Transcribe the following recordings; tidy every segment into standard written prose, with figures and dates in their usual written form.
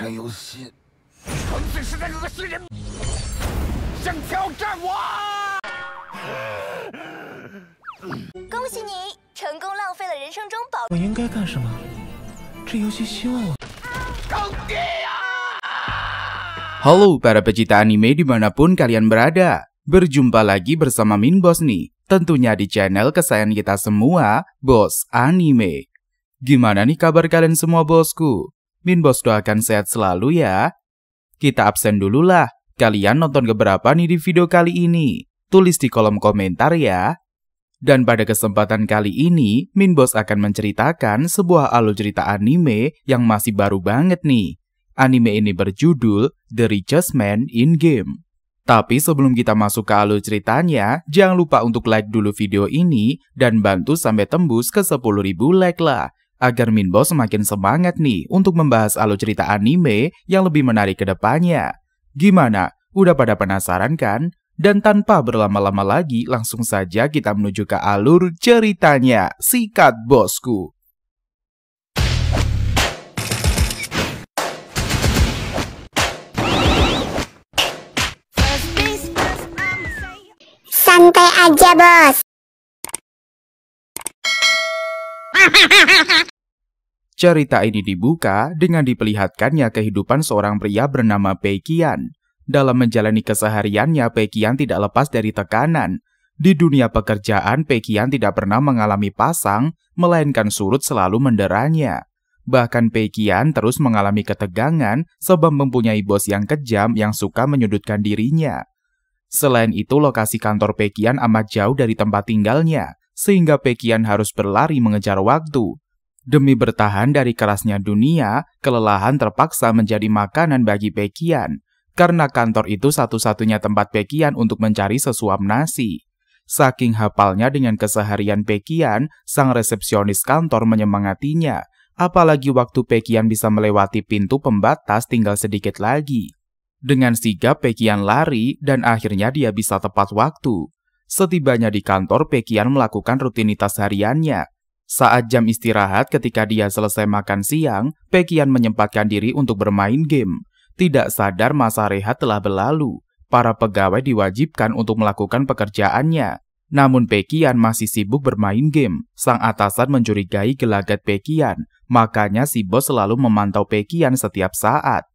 真有心，纯粹是那恶心人，想挑战我！恭喜你成功浪费了人生中宝。我应该干什么？这游戏希望我。坑爹呀！ Halo para pecinta anime dimanapun kalian berada. Berjumpa lagi bersama Minboss nih. Tentunya di channel kesayangan kita semua, Boss Anime. Gimana nih kabar kalian semua bosku? Minboss doakan sehat selalu ya. Kita absen dulu lah. Kalian nonton keberapa nih di video kali ini? Tulis di kolom komentar ya. Dan pada kesempatan kali ini, Minboss akan menceritakan sebuah alur cerita anime yang masih baru banget nih. Anime ini berjudul The Richest Man in Game. Tapi sebelum kita masuk ke alur ceritanya, jangan lupa untuk like dulu video ini dan bantu sampai tembus ke 10.000 like lah. Agar Minboss semakin semangat nih untuk membahas alur cerita anime yang lebih menarik ke depannya. Gimana? Udah pada penasaran kan? Dan tanpa berlama-lama lagi, langsung saja kita menuju ke alur ceritanya. Sikat bosku! Santai aja, bos. Cerita ini dibuka dengan diperlihatkannya kehidupan seorang pria bernama Peikian. Dalam menjalani kesehariannya, Peikian tidak lepas dari tekanan. Di dunia pekerjaan, Peikian tidak pernah mengalami pasang, melainkan surut selalu menderanya. Bahkan Peikian terus mengalami ketegangan sebab mempunyai bos yang kejam yang suka menyudutkan dirinya. Selain itu, lokasi kantor Peikian amat jauh dari tempat tinggalnya, sehingga Peikian harus berlari mengejar waktu. Demi bertahan dari kerasnya dunia, kelelahan terpaksa menjadi makanan bagi Peikian, karena kantor itu satu-satunya tempat Peikian untuk mencari sesuap nasi. Saking hafalnya dengan keseharian Peikian, sang resepsionis kantor menyemangatinya, apalagi waktu Peikian bisa melewati pintu pembatas tinggal sedikit lagi. Dengan sigap Peikian lari dan akhirnya dia bisa tepat waktu. Setibanya di kantor, Peikian melakukan rutinitas hariannya. Saat jam istirahat ketika dia selesai makan siang, Peikian menyempatkan diri untuk bermain game. Tidak sadar masa rehat telah berlalu. Para pegawai diwajibkan untuk melakukan pekerjaannya. Namun Peikian masih sibuk bermain game. Sang atasan mencurigai gelagat Peikian. Makanya si bos selalu memantau Peikian setiap saat.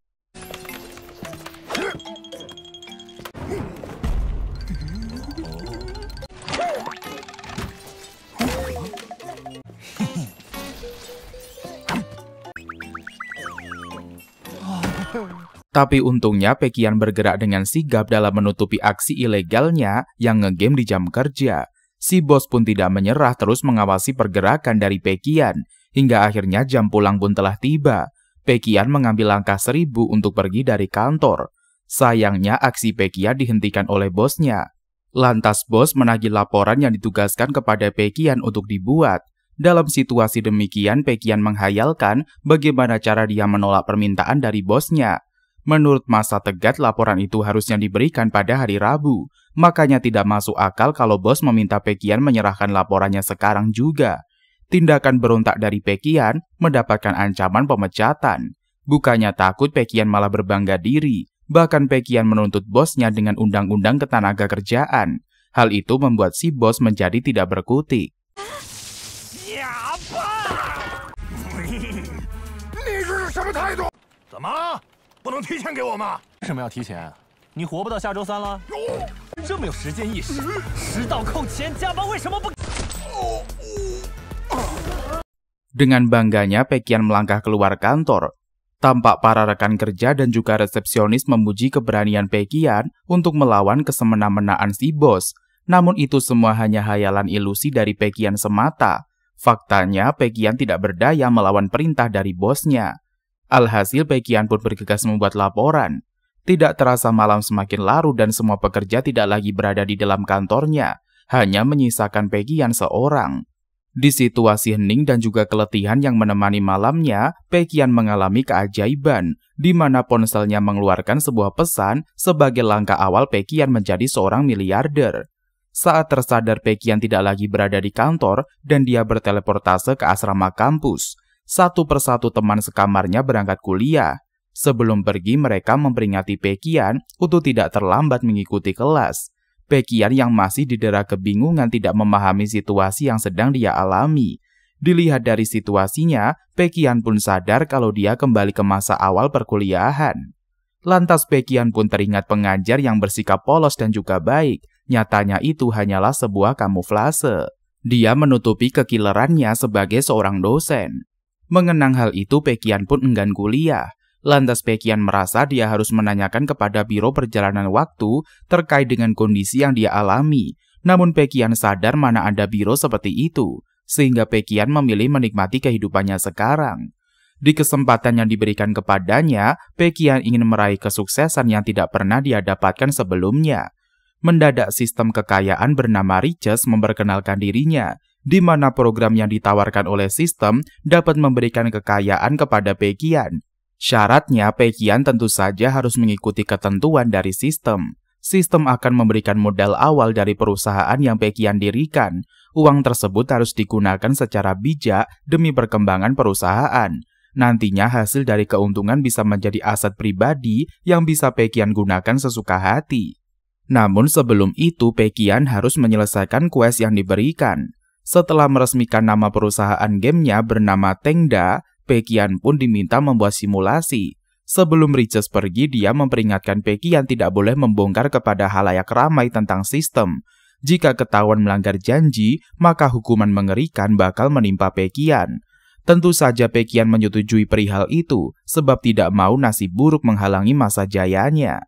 Tapi untungnya Peikian bergerak dengan sigap dalam menutupi aksi ilegalnya yang ngegame di jam kerja. Si bos pun tidak menyerah terus mengawasi pergerakan dari Peikian, hingga akhirnya jam pulang pun telah tiba. Peikian mengambil langkah 1000 untuk pergi dari kantor. Sayangnya aksi Peikian dihentikan oleh bosnya. Lantas bos menagih laporan yang ditugaskan kepada Peikian untuk dibuat. Dalam situasi demikian, Peikian menghayalkan bagaimana cara dia menolak permintaan dari bosnya. Menurut masa tegat, laporan itu harusnya diberikan pada hari Rabu. Makanya tidak masuk akal kalau bos meminta Peikian menyerahkan laporannya sekarang juga. Tindakan berontak dari Peikian mendapatkan ancaman pemecatan. Bukannya takut, Peikian malah berbangga diri. Bahkan Peikian menuntut bosnya dengan undang-undang ketenaga kerjaan. Hal itu membuat si bos menjadi tidak berkutik. Dengan bangganya Peikian melangkah keluar kantor. Tampak para rekan kerja dan juga resepsionis memuji keberanian Peikian untuk melawan kesemena-menaan si bos. Namun itu semua hanya hayalan ilusi dari Peikian semata. Faktanya, Peikian tidak berdaya melawan perintah dari bosnya. Alhasil, Peikian pun bergegas membuat laporan. Tidak terasa malam semakin larut dan semua pekerja tidak lagi berada di dalam kantornya. Hanya menyisakan Peikian seorang. Di situasi hening dan juga keletihan yang menemani malamnya, Peikian mengalami keajaiban, di mana ponselnya mengeluarkan sebuah pesan sebagai langkah awal Peikian menjadi seorang miliarder. Saat tersadar Peikian tidak lagi berada di kantor dan dia berteleportase ke asrama kampus. Satu persatu teman sekamarnya berangkat kuliah. Sebelum pergi, mereka memperingati Baekhyun untuk tidak terlambat mengikuti kelas. Baekhyun yang masih didera kebingungan tidak memahami situasi yang sedang dia alami. Dilihat dari situasinya, Baekhyun pun sadar kalau dia kembali ke masa awal perkuliahan. Lantas Baekhyun pun teringat pengajar yang bersikap polos dan juga baik. Nyatanya itu hanyalah sebuah kamuflase. Dia menutupi kekilerannya sebagai seorang dosen. Mengenang hal itu, Baekhyun pun enggan kuliah. Lantas Baekhyun merasa dia harus menanyakan kepada Biro Perjalanan Waktu terkait dengan kondisi yang dia alami. Namun Baekhyun sadar mana ada biro seperti itu, sehingga Baekhyun memilih menikmati kehidupannya sekarang. Di kesempatan yang diberikan kepadanya, Baekhyun ingin meraih kesuksesan yang tidak pernah dia dapatkan sebelumnya. Mendadak sistem kekayaan bernama Riches memperkenalkan dirinya, di mana program yang ditawarkan oleh sistem dapat memberikan kekayaan kepada Baekhyun. Syaratnya, Baekhyun tentu saja harus mengikuti ketentuan dari sistem. Sistem akan memberikan modal awal dari perusahaan yang Baekhyun dirikan. Uang tersebut harus digunakan secara bijak demi perkembangan perusahaan. Nantinya hasil dari keuntungan bisa menjadi aset pribadi yang bisa Baekhyun gunakan sesuka hati. Namun sebelum itu, Baekhyun harus menyelesaikan quest yang diberikan. Setelah meresmikan nama perusahaan gamenya bernama Tengda, Baekhyun pun diminta membuat simulasi. Sebelum Riches pergi, dia memperingatkan Baekhyun tidak boleh membongkar kepada halayak ramai tentang sistem. Jika ketahuan melanggar janji, maka hukuman mengerikan bakal menimpa Baekhyun. Tentu saja Baekhyun menyetujui perihal itu, sebab tidak mau nasib buruk menghalangi masa jayanya.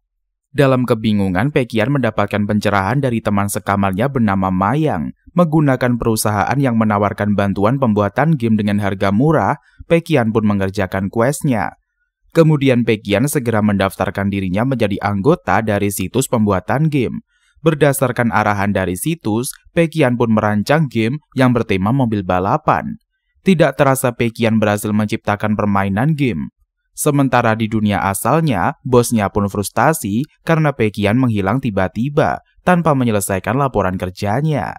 Dalam kebingungan, Baekhyun mendapatkan pencerahan dari teman sekamarnya bernama Mayang. Menggunakan perusahaan yang menawarkan bantuan pembuatan game dengan harga murah, Baekhyun pun mengerjakan questnya. Kemudian Baekhyun segera mendaftarkan dirinya menjadi anggota dari situs pembuatan game. Berdasarkan arahan dari situs, Baekhyun pun merancang game yang bertema mobil balapan. Tidak terasa Baekhyun berhasil menciptakan permainan game. Sementara di dunia asalnya, bosnya pun frustasi karena Baekhyun menghilang tiba-tiba tanpa menyelesaikan laporan kerjanya.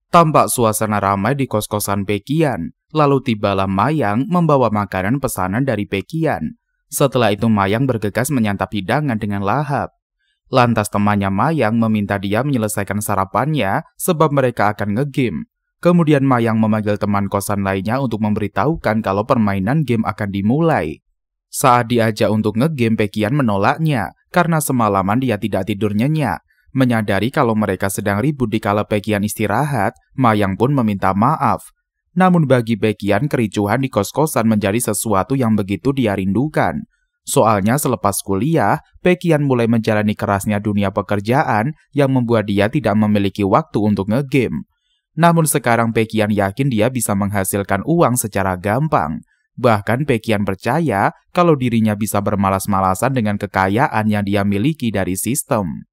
Tampak suasana ramai di kos-kosan Baekhyun. Lalu tibalah Mayang membawa makanan pesanan dari Baekhyun. Setelah itu Mayang bergegas menyantap hidangan dengan lahap. Lantas temannya Mayang meminta dia menyelesaikan sarapannya sebab mereka akan ngegame. Kemudian Mayang memanggil teman kosan lainnya untuk memberitahukan kalau permainan game akan dimulai. Saat diajak untuk ngegame, Baekhyun menolaknya karena semalaman dia tidak tidur nyenyak. Menyadari kalau mereka sedang ribut di kala Baekhyun istirahat, Mayang pun meminta maaf. Namun bagi Baekhyun, kericuhan di kos-kosan menjadi sesuatu yang begitu dia rindukan. Soalnya selepas kuliah, Baekhyun mulai menjalani kerasnya dunia pekerjaan yang membuat dia tidak memiliki waktu untuk ngegame. Namun sekarang Baekhyun yakin dia bisa menghasilkan uang secara gampang. Bahkan Baekhyun percaya kalau dirinya bisa bermalas-malasan dengan kekayaan yang dia miliki dari sistem.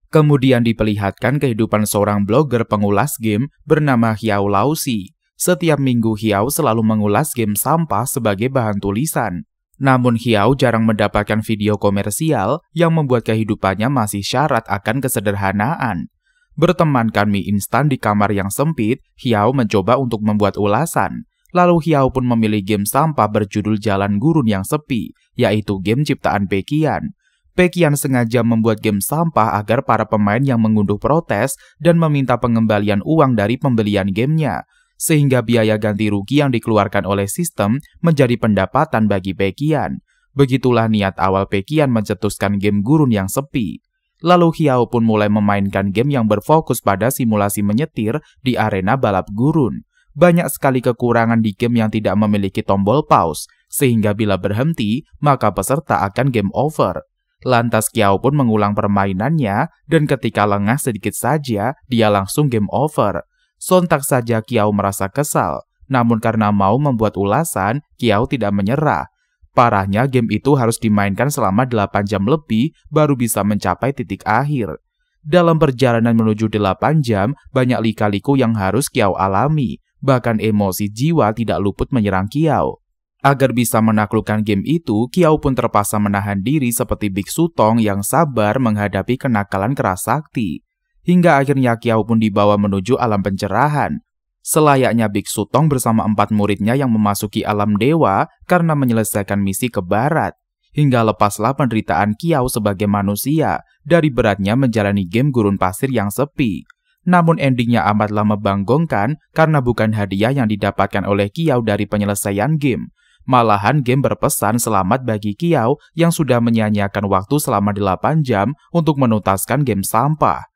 Kemudian diperlihatkan kehidupan seorang blogger pengulas game bernama Xiao Laozi. Setiap minggu Xiao selalu mengulas game sampah sebagai bahan tulisan. Namun Xiao jarang mendapatkan video komersial yang membuat kehidupannya masih syarat akan kesederhanaan. Bertemankan mie instan di kamar yang sempit, Xiao mencoba untuk membuat ulasan. Lalu Xiao pun memilih game sampah berjudul Jalan Gurun yang sepi, yaitu game ciptaan Baekhyun. Baekhyun sengaja membuat game sampah agar para pemain yang mengunduh protes dan meminta pengembalian uang dari pembelian gamenya. Sehingga biaya ganti rugi yang dikeluarkan oleh sistem menjadi pendapatan bagi Baekhyun. Begitulah niat awal Baekhyun mencetuskan game gurun yang sepi. Lalu Xiao pun mulai memainkan game yang berfokus pada simulasi menyetir di arena balap gurun. Banyak sekali kekurangan di game yang tidak memiliki tombol pause, sehingga bila berhenti, maka peserta akan game over. Lantas Xiao pun mengulang permainannya, dan ketika lengah sedikit saja, dia langsung game over. Sontak saja Xiao merasa kesal, namun karena mau membuat ulasan, Xiao tidak menyerah. Parahnya game itu harus dimainkan selama 8 jam lebih baru bisa mencapai titik akhir. Dalam perjalanan menuju 8 jam, banyak lika-liku yang harus Xiao alami, bahkan emosi jiwa tidak luput menyerang Xiao. Agar bisa menaklukkan game itu, Kiao pun terpaksa menahan diri seperti Biksu Tong yang sabar menghadapi kenakalan keras sakti. Hingga akhirnya Kiao pun dibawa menuju alam pencerahan. Selayaknya Biksu Tong bersama 4 muridnya yang memasuki alam dewa karena menyelesaikan misi ke barat. Hingga lepaslah penderitaan Kiao sebagai manusia dari beratnya menjalani game gurun pasir yang sepi. Namun endingnya amatlah membanggakan karena bukan hadiah yang didapatkan oleh Kiao dari penyelesaian game. Malahan game berpesan selamat bagi Kiao yang sudah menyia-nyiakan waktu selama 8 jam untuk menuntaskan game sampah.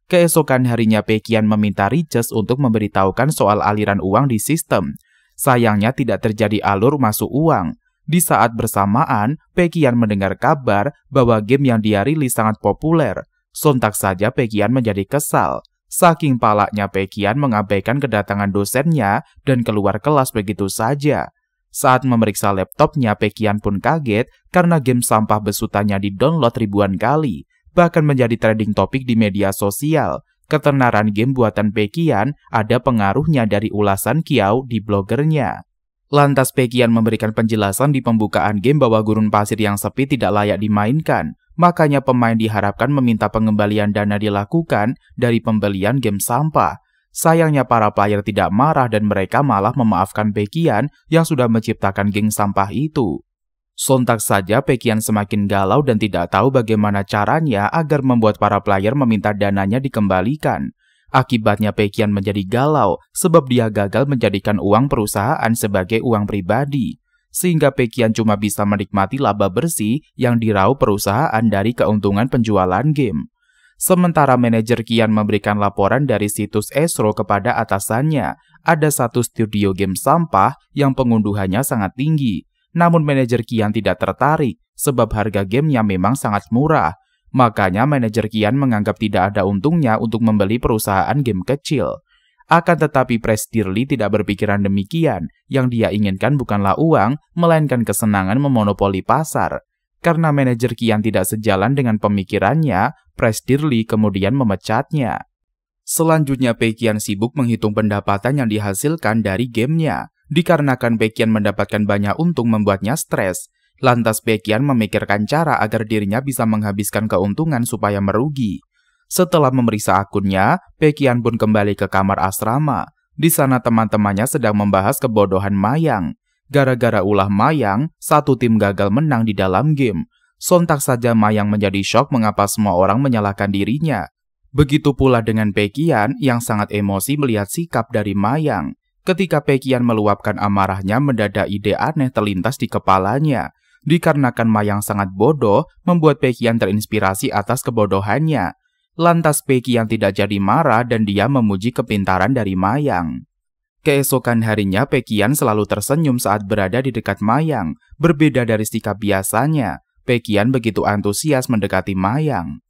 Keesokan harinya Peiqian meminta Riches untuk memberitahukan soal aliran uang di sistem. Sayangnya tidak terjadi alur masuk uang. Di saat bersamaan, Peiqian mendengar kabar bahwa game yang dia rilis sangat populer. Sontak saja Peiqian menjadi kesal. Saking palaknya Peiqian mengabaikan kedatangan dosennya dan keluar kelas begitu saja. Saat memeriksa laptopnya, Peiqian pun kaget karena game sampah besutannya di-download ribuan kali, bahkan menjadi trending topik di media sosial. Ketenaran game buatan Peiqian ada pengaruhnya dari ulasan Kiao di blogernya. Lantas Peiqian memberikan penjelasan di pembukaan game bahwa gurun pasir yang sepi tidak layak dimainkan. Makanya pemain diharapkan meminta pengembalian dana dilakukan dari pembelian game sampah. Sayangnya para player tidak marah dan mereka malah memaafkan Peiqian yang sudah menciptakan game sampah itu. Sontak saja Peiqian semakin galau dan tidak tahu bagaimana caranya agar membuat para player meminta dananya dikembalikan. Akibatnya Peiqian menjadi galau sebab dia gagal menjadikan uang perusahaan sebagai uang pribadi. Sehingga Peiqian cuma bisa menikmati laba bersih yang diraup perusahaan dari keuntungan penjualan game. Sementara manajer Qian memberikan laporan dari situs Esro kepada atasannya, ada satu studio game sampah yang pengunduhannya sangat tinggi. Namun manajer Qian tidak tertarik sebab harga gamenya memang sangat murah. Makanya manajer Qian menganggap tidak ada untungnya untuk membeli perusahaan game kecil. Akan tetapi Presidirli tidak berpikiran demikian. Yang dia inginkan bukanlah uang, melainkan kesenangan memonopoli pasar. Karena manajer Qian tidak sejalan dengan pemikirannya, Presidirli kemudian memecatnya. Selanjutnya Peiqian sibuk menghitung pendapatan yang dihasilkan dari gamenya. Dikarenakan Peiqian mendapatkan banyak untung membuatnya stres. Lantas Peiqian memikirkan cara agar dirinya bisa menghabiskan keuntungan supaya merugi. Setelah memeriksa akunnya, Peiqian pun kembali ke kamar asrama. Di sana teman-temannya sedang membahas kebodohan Mayang. Gara-gara ulah Mayang, satu tim gagal menang di dalam game. Sontak saja Mayang menjadi syok mengapa semua orang menyalahkan dirinya. Begitu pula dengan Peiqian yang sangat emosi melihat sikap dari Mayang. Ketika Peiqian meluapkan amarahnya, mendadak ide aneh terlintas di kepalanya. Dikarenakan Mayang sangat bodoh, membuat Peiqian terinspirasi atas kebodohannya. Lantas Peiqian tidak jadi marah dan dia memuji kepintaran dari Mayang. Keesokan harinya Peiqian selalu tersenyum saat berada di dekat Mayang. Berbeda dari sikap biasanya, Peiqian begitu antusias mendekati Mayang.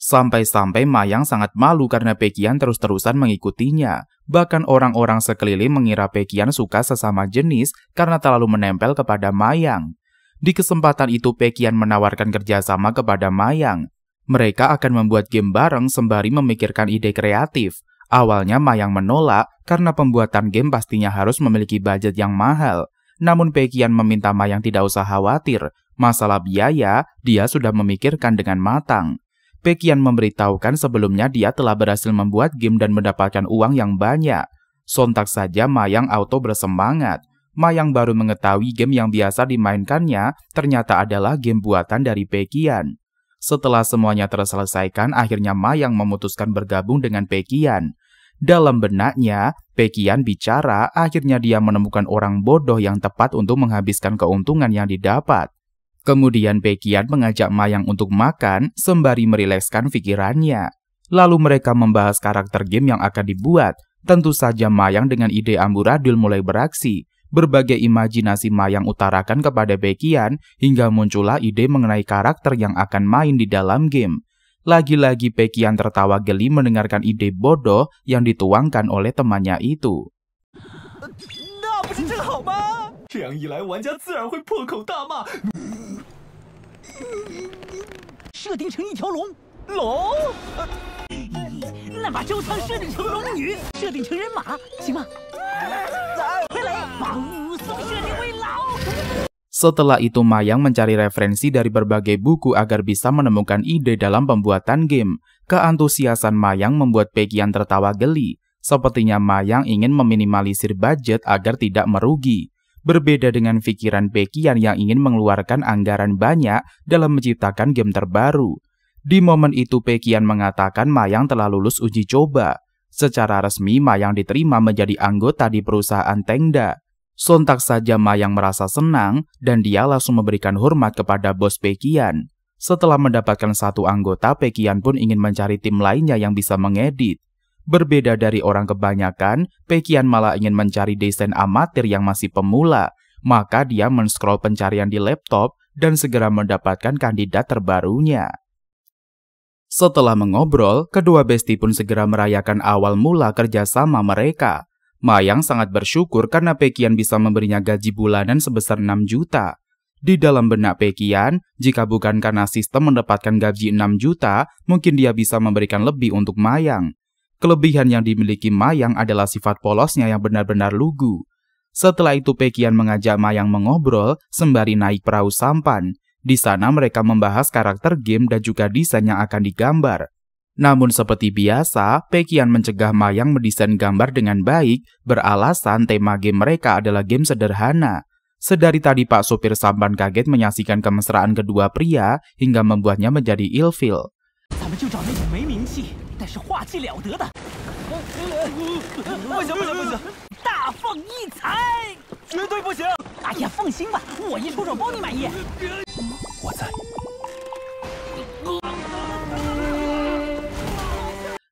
Sampai-sampai Mayang sangat malu karena Peiqian terus-terusan mengikutinya. Bahkan orang-orang sekeliling mengira Peiqian suka sesama jenis karena terlalu menempel kepada Mayang. Di kesempatan itu Peiqian menawarkan kerjasama kepada Mayang. Mereka akan membuat game bareng sembari memikirkan ide kreatif. Awalnya Mayang menolak karena pembuatan game pastinya harus memiliki budget yang mahal. Namun Peiqian meminta Mayang tidak usah khawatir. Masalah biaya, dia sudah memikirkan dengan matang. Peiqian memberitahukan sebelumnya dia telah berhasil membuat game dan mendapatkan uang yang banyak. Sontak saja Mayang auto bersemangat. Mayang baru mengetahui game yang biasa dimainkannya ternyata adalah game buatan dari Peiqian. Setelah semuanya terselesaikan, akhirnya Mayang memutuskan bergabung dengan Peiqian. Dalam benaknya, Peiqian bicara, akhirnya dia menemukan orang bodoh yang tepat untuk menghabiskan keuntungan yang didapat. Kemudian Peiqian mengajak Mayang untuk makan sembari merilekskan pikirannya. Lalu mereka membahas karakter game yang akan dibuat. Tentu saja Mayang dengan ide amburadul mulai beraksi. Berbagai imajinasi Mayang utarakan kepada Peiqian hingga muncullah ide mengenai karakter yang akan main di dalam game. Lagi-lagi Peiqian tertawa geli mendengarkan ide bodoh yang dituangkan oleh temannya itu. 这样一来，玩家自然会破口大骂。设定成一条龙，那把周仓设定成龙女，设定成人马，行吗？快来，把武松设定为老虎。 Setelah itu Mayang mencari referensi dari berbagai buku agar bisa menemukan ide dalam pembuatan game. Keantusiasan Mayang membuat Baekhyun tertawa geli. Sepertinya Mayang ingin meminimalisir budget agar tidak merugi. Berbeda dengan pikiran Baekhyun yang ingin mengeluarkan anggaran banyak dalam menciptakan game terbaru. Di momen itu Baekhyun mengatakan Mayang telah lulus uji coba. Secara resmi Mayang diterima menjadi anggota di perusahaan Tengda. Sontak saja Mayang merasa senang dan dia langsung memberikan hormat kepada bos Baekhyun. Setelah mendapatkan satu anggota, Baekhyun pun ingin mencari tim lainnya yang bisa mengedit. Berbeda dari orang kebanyakan, Baekhyun malah ingin mencari desain amatir yang masih pemula. Maka dia men-scroll pencarian di laptop dan segera mendapatkan kandidat terbarunya. Setelah mengobrol, kedua bestie pun segera merayakan awal mula kerjasama mereka. Mayang sangat bersyukur karena Baekhyun bisa memberinya gaji bulanan sebesar 6 juta. Di dalam benak Baekhyun, jika bukan karena sistem mendapatkan gaji 6 juta, mungkin dia bisa memberikan lebih untuk Mayang. Kelebihan yang dimiliki Mayang adalah sifat polosnya yang benar-benar lugu. Setelah itu Baekhyun mengajak Mayang mengobrol sembari naik perahu sampan. Di sana mereka membahas karakter game dan juga desain yang akan digambar. Namun seperti biasa, Baekhyun mencegah Mayang mendesain gambar dengan baik, beralasan tema game mereka adalah game sederhana. Sedari tadi Pak sopir sampan kaget menyaksikan kemesraan kedua pria hingga membuatnya menjadi ilfil.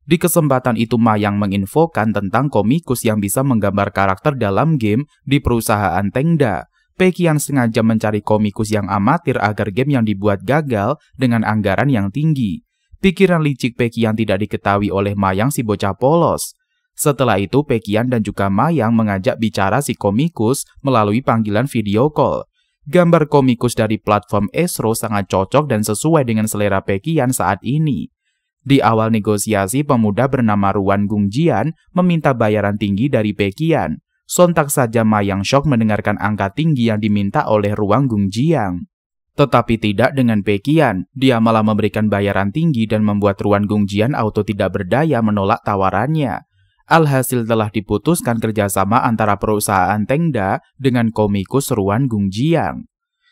Di kesempatan itu Mayang menginfokan tentang komikus yang bisa menggambar karakter dalam game di perusahaan Tengda. Baekhyun sengaja mencari komikus yang amatir agar game yang dibuat gagal dengan anggaran yang tinggi. Pikiran licik Baekhyun tidak diketahui oleh Mayang si bocah polos. Setelah itu Baekhyun dan juga Mayang mengajak bicara si komikus melalui panggilan video call. Gambar komikus dari platform Esro sangat cocok dan sesuai dengan selera Baekhyun saat ini. Di awal negosiasi, pemuda bernama Ruan Gungjian meminta bayaran tinggi dari Baekhyun. Sontak saja Mayang shock mendengarkan angka tinggi yang diminta oleh Ruan Gungjian. Tetapi tidak dengan Baekhyun, dia malah memberikan bayaran tinggi dan membuat Ruan Gungjian auto tidak berdaya menolak tawarannya. Alhasil telah diputuskan kerjasama antara perusahaan Tengda dengan komikus Ruan Gungjian.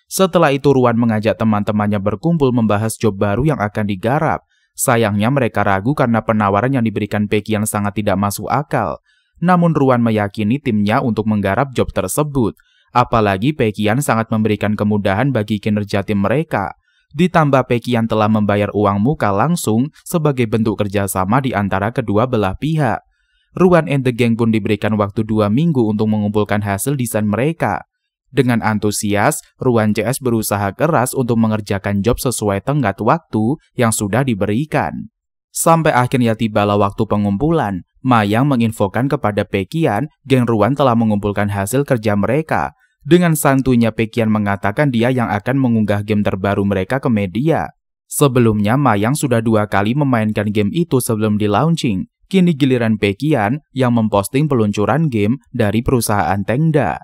Setelah itu Ruan mengajak teman-temannya berkumpul membahas job baru yang akan digarap. Sayangnya mereka ragu karena penawaran yang diberikan Baekhyun sangat tidak masuk akal. Namun Ruan meyakini timnya untuk menggarap job tersebut. Apalagi Baekhyun sangat memberikan kemudahan bagi kinerja tim mereka. Ditambah Baekhyun telah membayar uang muka langsung sebagai bentuk kerjasama di antara kedua belah pihak. Ruan and the Gang pun diberikan waktu 2 minggu untuk mengumpulkan hasil desain mereka. Dengan antusias, Ruan CS berusaha keras untuk mengerjakan job sesuai tenggat waktu yang sudah diberikan. Sampai akhirnya tibalah waktu pengumpulan. Mayang menginfokan kepada Baekhyun, geng Ruan telah mengumpulkan hasil kerja mereka. Dengan santuinya Baekhyun mengatakan dia yang akan mengunggah game terbaru mereka ke media. Sebelumnya Mayang sudah 2 kali memainkan game itu sebelum di-launching. Kini giliran Baekhyun yang memposting peluncuran game dari perusahaan Tengda.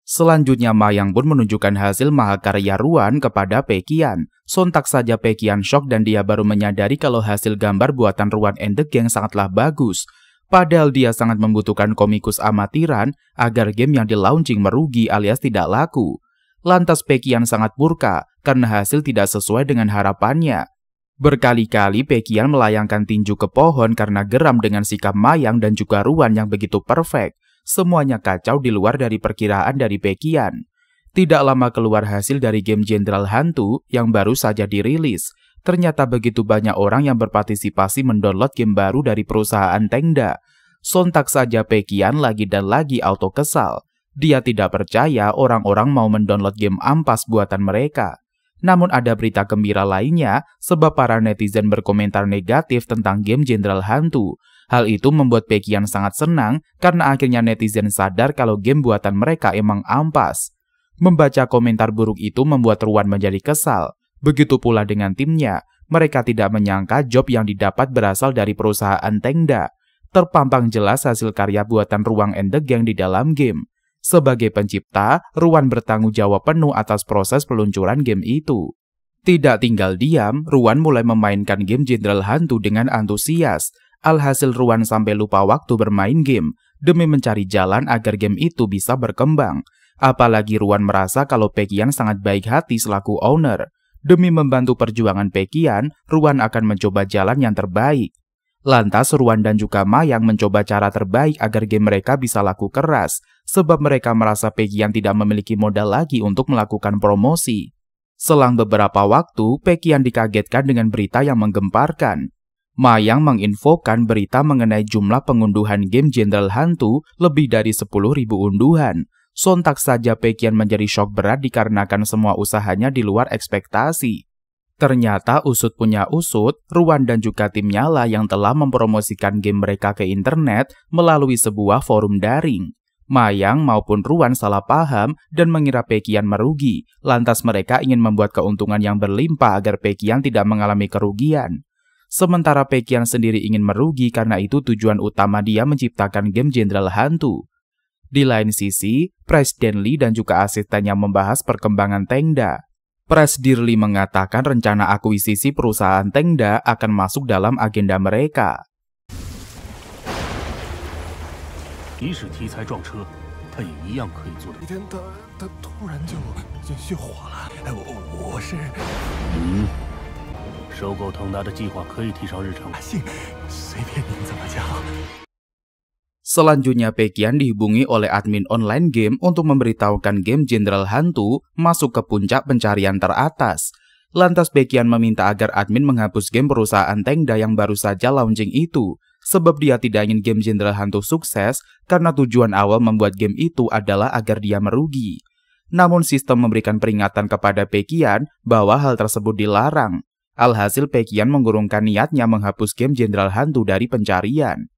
Selanjutnya Mayang pun menunjukkan hasil mahakarya Ruan kepada Baekhyun. Sontak saja Baekhyun shock dan dia baru menyadari kalau hasil gambar buatan Ruan and the Gang sangatlah bagus. Padahal dia sangat membutuhkan komikus amatiran agar game yang di-launching merugi alias tidak laku. Lantas Baekhyun sangat murka karena hasil tidak sesuai dengan harapannya. Berkali-kali Baekhyun melayangkan tinju ke pohon karena geram dengan sikap Mayang dan juga Ruan yang begitu perfect. Semuanya kacau di luar dari perkiraan dari Baekhyun. Tidak lama keluar hasil dari game Jenderal Hantu yang baru saja dirilis. Ternyata begitu banyak orang yang berpartisipasi mendownload game baru dari perusahaan Tengda. Sontak saja Baekhyun lagi dan lagi auto kesal. Dia tidak percaya orang-orang mau mendownload game ampas buatan mereka. Namun ada berita gembira lainnya sebab para netizen berkomentar negatif tentang game Jenderal Hantu. Hal itu membuat Pekian sangat senang karena akhirnya netizen sadar kalau game buatan mereka emang ampas. Membaca komentar buruk itu membuat Ruan menjadi kesal. Begitu pula dengan timnya, mereka tidak menyangka job yang didapat berasal dari perusahaan Tengda. Terpampang jelas hasil karya buatan Ruang and the Gang di dalam game. Sebagai pencipta, Ruan bertanggung jawab penuh atas proses peluncuran game itu. Tidak tinggal diam, Ruan mulai memainkan game Jenderal Hantu dengan antusias. Alhasil Ruan sampai lupa waktu bermain game, demi mencari jalan agar game itu bisa berkembang. Apalagi Ruan merasa kalau Pekian sangat baik hati selaku owner. Demi membantu perjuangan Pekian, Ruan akan mencoba jalan yang terbaik. Lantas Ruan dan juga Mayang mencoba cara terbaik agar game mereka bisa laku keras, sebab mereka merasa Pekian tidak memiliki modal lagi untuk melakukan promosi. Selang beberapa waktu, Pekian dikagetkan dengan berita yang menggemparkan. Mayang menginfokan berita mengenai jumlah pengunduhan game Jenderal Hantu lebih dari 10.000 unduhan. Sontak saja Pekian menjadi syok berat dikarenakan semua usahanya di luar ekspektasi. Ternyata usut punya usut, Ruan dan juga timnya lah yang telah mempromosikan game mereka ke internet melalui sebuah forum daring. Mayang maupun Ruan salah paham dan mengira Pekian merugi, lantas mereka ingin membuat keuntungan yang berlimpah agar Pekian tidak mengalami kerugian. Sementara Pekian sendiri ingin merugi karena itu tujuan utama dia menciptakan game Jenderal Hantu. Di lain sisi, Presiden Lee dan juga asistennya membahas perkembangan Tengda. Presiden Lee mengatakan rencana akuisisi perusahaan Tengda akan masuk dalam agenda mereka. 即使题材撞车，他也一样可以做得。一天他突然就熄火了。哎，我是收购腾达的计划可以提上日程。信，随便您怎么讲。 Selanjutnya Pekian dihubungi oleh admin online game untuk memberitahukan game Jenderal Hantu masuk ke puncak pencarian teratas. Lantas Pekian meminta agar admin menghapus game perusahaan Tengda yang baru saja launching itu, sebab dia tidak ingin game Jenderal Hantu sukses karena tujuan awal membuat game itu adalah agar dia merugi. Namun sistem memberikan peringatan kepada Pekian bahwa hal tersebut dilarang. Alhasil Pekian mengurungkan niatnya menghapus game Jenderal Hantu dari pencarian.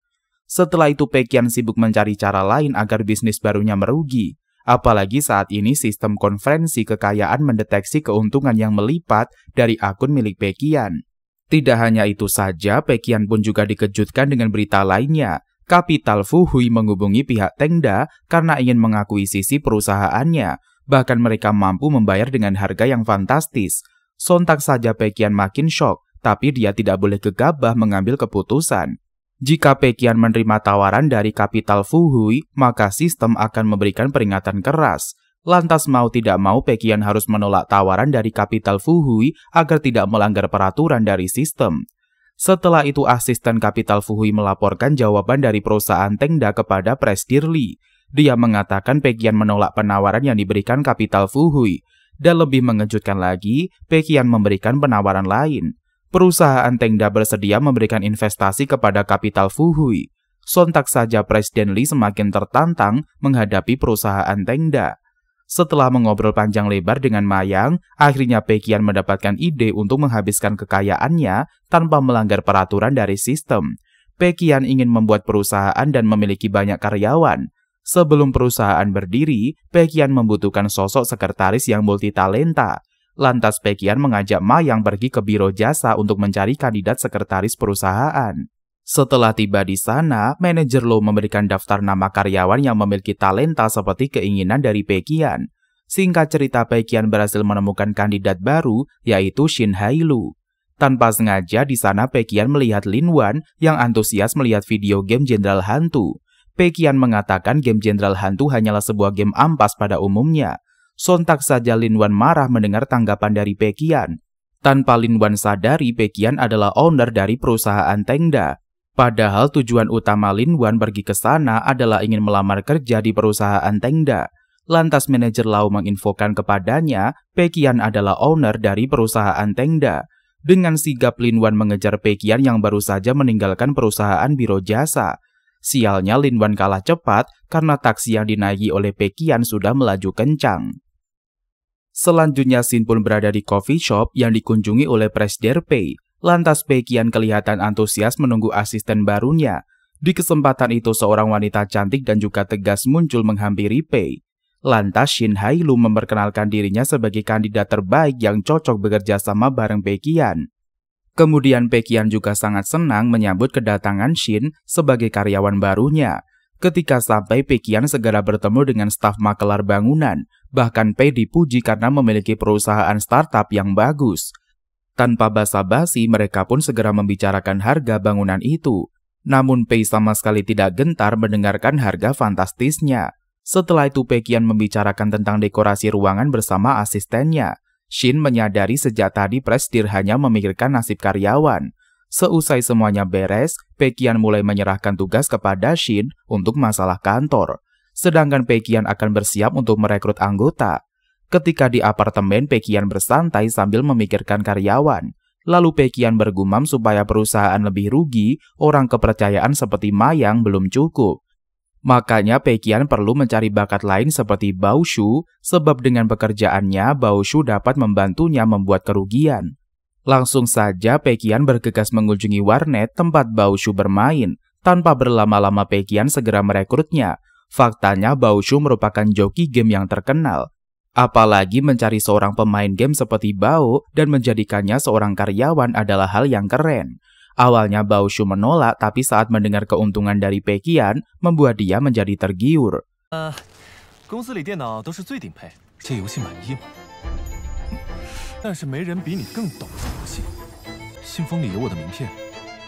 Setelah itu Pekian sibuk mencari cara lain agar bisnis barunya merugi. Apalagi saat ini sistem konferensi kekayaan mendeteksi keuntungan yang melipat dari akun milik Pekian. Tidak hanya itu saja, Pekian pun juga dikejutkan dengan berita lainnya. Capital Fuhui menghubungi pihak Tengda karena ingin mengakuisisi perusahaannya. Bahkan mereka mampu membayar dengan harga yang fantastis. Sontak saja Pekian makin syok, tapi dia tidak boleh gegabah mengambil keputusan. Jika Pekian menerima tawaran dari Capital Fuhui, maka sistem akan memberikan peringatan keras. Lantas mau tidak mau Pekian harus menolak tawaran dari Capital Fuhui agar tidak melanggar peraturan dari sistem. Setelah itu asisten Capital Fuhui melaporkan jawaban dari perusahaan Tengda kepada Presiden Lee. Dia mengatakan Pekian menolak penawaran yang diberikan Capital Fuhui. Dan lebih mengejutkan lagi, Pekian memberikan penawaran lain. Perusahaan Tengda bersedia memberikan investasi kepada Capital Fuhui. Sontak saja Presiden Lee semakin tertantang menghadapi perusahaan Tengda. Setelah mengobrol panjang lebar dengan Mayang, akhirnya Pekian mendapatkan ide untuk menghabiskan kekayaannya tanpa melanggar peraturan dari sistem. Pekian ingin membuat perusahaan dan memiliki banyak karyawan. Sebelum perusahaan berdiri, Pekian membutuhkan sosok sekretaris yang multitalenta. Lantas Pekian mengajak Mayang pergi ke biro jasa untuk mencari kandidat sekretaris perusahaan. Setelah tiba di sana, manajer Lo memberikan daftar nama karyawan yang memiliki talenta seperti keinginan dari Pekian. Singkat cerita, Pekian berhasil menemukan kandidat baru, yaitu Shin Hailu. Tanpa sengaja di sana Pekian melihat Lin Wan yang antusias melihat video game Jenderal Hantu. Pekian mengatakan game Jenderal Hantu hanyalah sebuah game ampas pada umumnya. Sontak saja Lin Wan marah mendengar tanggapan dari Pekian. Tanpa Lin Wan sadari, Pekian adalah owner dari perusahaan Tengda. Padahal tujuan utama Lin Wan pergi ke sana adalah ingin melamar kerja di perusahaan Tengda. Lantas manajer Lau menginfokan kepadanya, Pekian adalah owner dari perusahaan Tengda. Dengan sigap Lin Wan mengejar Pekian yang baru saja meninggalkan perusahaan biro jasa. Sialnya Lin Wan kalah cepat karena taksi yang dinaiki oleh Pekian sudah melaju kencang. Selanjutnya Shin pun berada di coffee shop yang dikunjungi oleh Presiden Pei. Lantas Pekian kelihatan antusias menunggu asisten barunya. Di kesempatan itu seorang wanita cantik dan juga tegas muncul menghampiri Pei. Lantas Shin Hailu memperkenalkan dirinya sebagai kandidat terbaik yang cocok bekerja sama bareng Pei Qian. Kemudian Pei Qian juga sangat senang menyambut kedatangan Shin sebagai karyawan barunya. Ketika sampai, Pei Qian segera bertemu dengan staf makelar bangunan. Bahkan Pei dipuji karena memiliki perusahaan startup yang bagus. Tanpa basa-basi, mereka pun segera membicarakan harga bangunan itu. Namun Pei sama sekali tidak gentar mendengarkan harga fantastisnya. Setelah itu Pei Qian membicarakan tentang dekorasi ruangan bersama asistennya. Shin menyadari sejak tadi Presdir hanya memikirkan nasib karyawan. Seusai semuanya beres, Pei Qian mulai menyerahkan tugas kepada Shin untuk masalah kantor. Sedangkan Pei Qian akan bersiap untuk merekrut anggota. Ketika di apartemen, Pei Qian bersantai sambil memikirkan karyawan. Lalu Pei Qian bergumam supaya perusahaan lebih rugi, orang kepercayaan seperti Mayang belum cukup. Makanya Pei Qian perlu mencari bakat lain seperti Bao Shu, sebab dengan pekerjaannya Bao Shu dapat membantunya membuat kerugian. Langsung saja Pei Qian bergegas mengunjungi warnet tempat Bao Shu bermain. Tanpa berlama-lama Pei Qian segera merekrutnya. Faktanya Bao Shu merupakan joki game yang terkenal. Apalagi mencari seorang pemain game seperti Bao dan menjadikannya seorang karyawan adalah hal yang keren. Awalnya Bao Shu menolak, tapi saat mendengar keuntungan dari Pei Qian, membuat dia menjadi tergiur. 公司里电脑都是最顶配，这游戏满意吗？但是没人比你更懂这游戏。信封里有我的名片，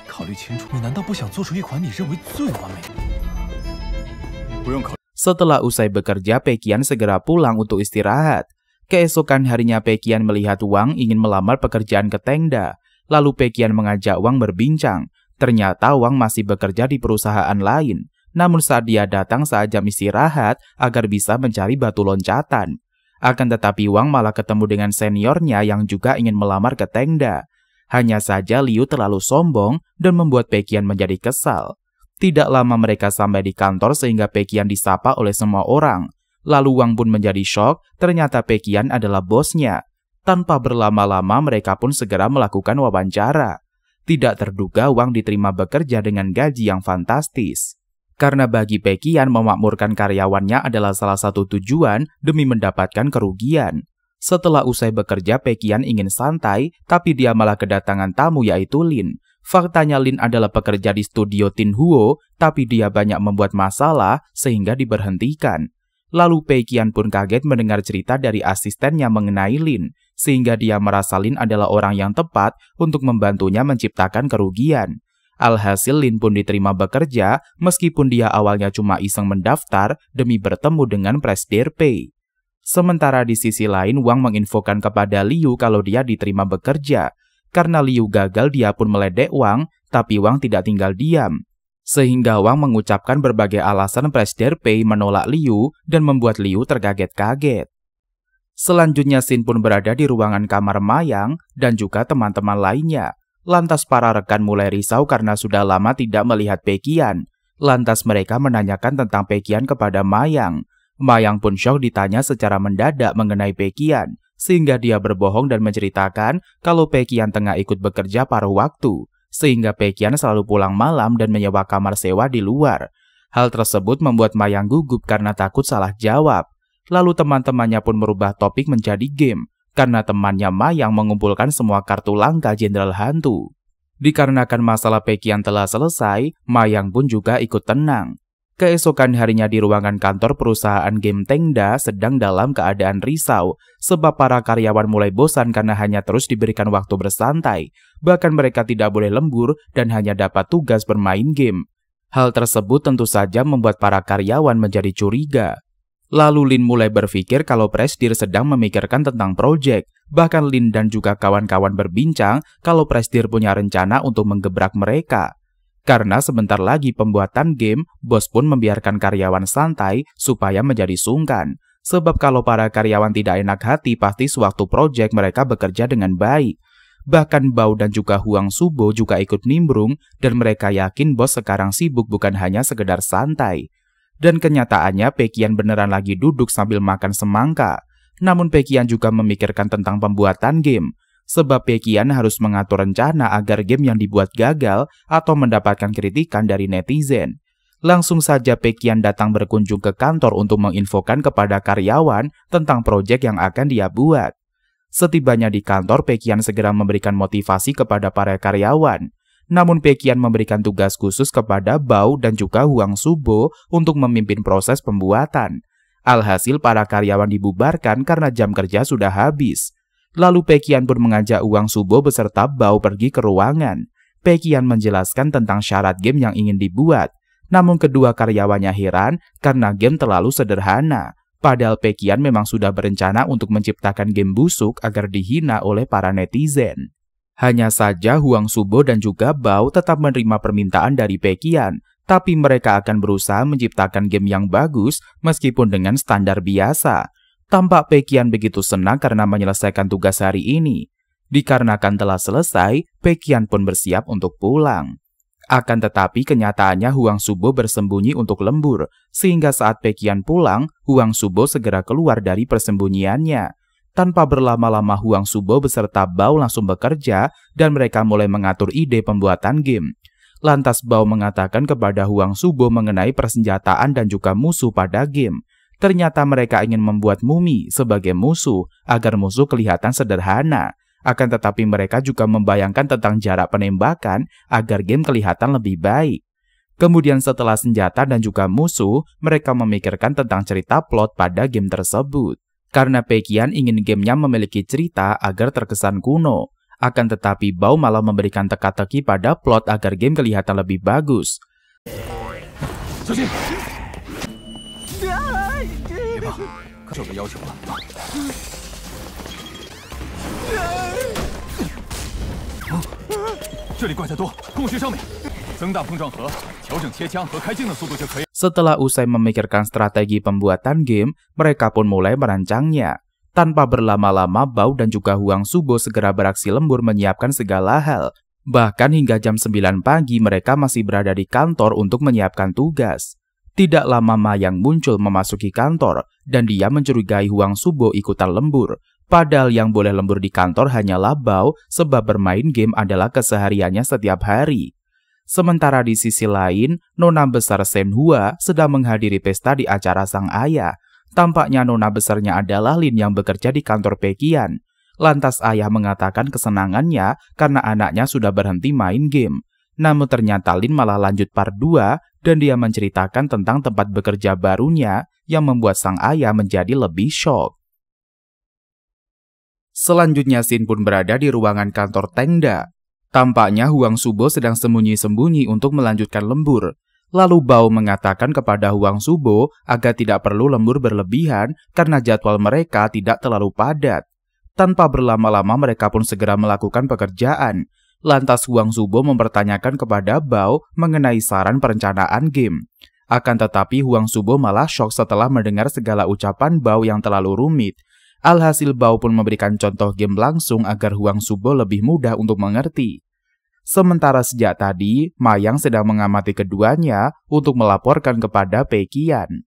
考虑清楚，你难道不想做出一款你认为最完美的？不用考虑。 Setelah usai bekerja, Pei Qian segera pulang untuk istirahat. Keesokan harinya Pei Qian melihat Wang ingin melamar pekerjaan ke tenda. Lalu Pei Qian mengajak Wang berbincang. Ternyata Wang masih bekerja di perusahaan lain. Namun saat dia datang saat jam istirahat agar bisa mencari batu loncatan. Akan tetapi Wang malah ketemu dengan seniornya yang juga ingin melamar ke tenda. Hanya saja Liu terlalu sombong dan membuat Pei Qian menjadi kesal. Tidak lama mereka sampai di kantor sehingga Pei Qian disapa oleh semua orang. Lalu Wang pun menjadi shock, ternyata Pei Qian adalah bosnya. Tanpa berlama-lama mereka pun segera melakukan wawancara. Tidak terduga Wang diterima bekerja dengan gaji yang fantastis. Karena bagi Pei Qian memakmurkan karyawannya adalah salah satu tujuan demi mendapatkan kerugian. Setelah usai bekerja, Pei Qian ingin santai, tapi dia malah kedatangan tamu yaitu Lin. Faktanya Lin adalah pekerja di studio Tinhuo, tapi dia banyak membuat masalah sehingga diberhentikan. Lalu Pei Qian pun kaget mendengar cerita dari asistennya mengenai Lin, sehingga dia merasa Lin adalah orang yang tepat untuk membantunya menciptakan kerugian. Alhasil Lin pun diterima bekerja, meskipun dia awalnya cuma iseng mendaftar demi bertemu dengan Presdir Pei. Sementara di sisi lain, Wang menginfokan kepada Liu kalau dia diterima bekerja. Karena Liu gagal, dia pun meledek Wang, tapi Wang tidak tinggal diam. Sehingga Wang mengucapkan berbagai alasan Presdir Pei menolak Liu dan membuat Liu terkaget-kaget. Selanjutnya Shin pun berada di ruangan kamar Mayang dan juga teman-teman lainnya. Lantas para rekan mulai risau karena sudah lama tidak melihat Pei Qian. Lantas mereka menanyakan tentang Pei Qian kepada Mayang. Mayang pun syok ditanya secara mendadak mengenai Pei Qian. Sehingga dia berbohong dan menceritakan kalau Pei Qian tengah ikut bekerja paruh waktu, sehingga Pei Qian selalu pulang malam dan menyewa kamar sewa di luar. Hal tersebut membuat Mayang gugup karena takut salah jawab. Lalu teman-temannya pun merubah topik menjadi game, karena temannya Mayang mengumpulkan semua kartu langka Jenderal Hantu. Dikarenakan masalah Pei Qian telah selesai, Mayang pun juga ikut tenang. Keesokan harinya di ruangan kantor perusahaan game Tenda sedang dalam keadaan risau sebab para karyawan mulai bosan karena hanya terus diberikan waktu bersantai. Bahkan mereka tidak boleh lembur dan hanya dapat tugas bermain game. Hal tersebut tentu saja membuat para karyawan menjadi curiga. Lalu Lin mulai berpikir kalau Presdir sedang memikirkan tentang proyek. Bahkan Lin dan juga kawan-kawan berbincang kalau Presdir punya rencana untuk menggebrak mereka. Karena sebentar lagi pembuatan game, bos pun membiarkan karyawan santai supaya menjadi sungkan. Sebab kalau para karyawan tidak enak hati, pasti sewaktu proyek mereka bekerja dengan baik. Bahkan Bao dan juga Huang Subo juga ikut nimbrung dan mereka yakin bos sekarang sibuk bukan hanya sekedar santai. Dan kenyataannya Pei Qian beneran lagi duduk sambil makan semangka. Namun Pei Qian juga memikirkan tentang pembuatan game. sebab Pekian harus mengatur rencana agar game yang dibuat gagal atau mendapatkan kritikan dari netizen. Langsung saja Pekian datang berkunjung ke kantor untuk menginfokan kepada karyawan tentang proyek yang akan dia buat. Setibanya di kantor, Pekian segera memberikan motivasi kepada para karyawan. Namun Pekian memberikan tugas khusus kepada Bao dan juga Huang Subo untuk memimpin proses pembuatan. Alhasil para karyawan dibubarkan karena jam kerja sudah habis. Lalu Pekian pun mengajak Huang Subo beserta Bao pergi ke ruangan. Pekian menjelaskan tentang syarat game yang ingin dibuat. Namun kedua karyawannya heran karena game terlalu sederhana. Padahal Pekian memang sudah berencana untuk menciptakan game busuk agar dihina oleh para netizen. Hanya saja Huang Subo dan juga Bao tetap menerima permintaan dari Pekian, tapi mereka akan berusaha menciptakan game yang bagus meskipun dengan standar biasa. Tampak Pekian begitu senang karena menyelesaikan tugas hari ini. Dikarenakan telah selesai, Pekian pun bersiap untuk pulang. Akan tetapi kenyataannya Huang Subo bersembunyi untuk lembur, sehingga saat Pekian pulang, Huang Subo segera keluar dari persembunyiannya. Tanpa berlama-lama Huang Subo beserta Bao langsung bekerja dan mereka mulai mengatur ide pembuatan game. Lantas Bao mengatakan kepada Huang Subo mengenai persenjataan dan juga musuh pada game. Ternyata mereka ingin membuat mumi sebagai musuh agar musuh kelihatan sederhana. Akan tetapi mereka juga membayangkan tentang jarak penembakan agar game kelihatan lebih baik. Kemudian setelah senjata dan juga musuh, mereka memikirkan tentang cerita plot pada game tersebut. Karena Pekian ingin gamenya memiliki cerita agar terkesan kuno. Akan tetapi Bao malah memberikan teka-teki pada plot agar game kelihatan lebih bagus. Setelah usai memikirkan strategi pembuatan game, mereka pun mulai merancangnya. Tanpa berlama-lama, Bao dan juga Huang Subo segera beraksi lembur menyiapkan segala hal. Bahkan hingga jam 9 pagi mereka masih berada di kantor untuk menyiapkan tugas. Tidak lama Mayang muncul memasuki kantor dan dia mencurigai Huang Subo ikutan lembur. Padahal yang boleh lembur di kantor hanyalah Bao sebab bermain game adalah kesehariannya setiap hari. Sementara di sisi lain, nona besar Shen Hua sedang menghadiri pesta di acara sang ayah. Tampaknya nona besarnya adalah Lin yang bekerja di kantor Pekian. Lantas ayah mengatakan kesenangannya karena anaknya sudah berhenti main game. Namun ternyata Lin malah lanjut part 2 dan dia menceritakan tentang tempat bekerja barunya yang membuat sang ayah menjadi lebih shock. Selanjutnya Xin pun berada di ruangan kantor Tengda. Tampaknya Huang Subo sedang sembunyi-sembunyi untuk melanjutkan lembur. Lalu Bao mengatakan kepada Huang Subo agar tidak perlu lembur berlebihan karena jadwal mereka tidak terlalu padat. Tanpa berlama-lama mereka pun segera melakukan pekerjaan. Lantas Huang Subo mempertanyakan kepada Bao mengenai saran perencanaan game. Akan tetapi Huang Subo malah shock setelah mendengar segala ucapan Bao yang terlalu rumit. Alhasil Bao pun memberikan contoh game langsung agar Huang Subo lebih mudah untuk mengerti. Sementara sejak tadi, Mayang sedang mengamati keduanya untuk melaporkan kepada Pekian.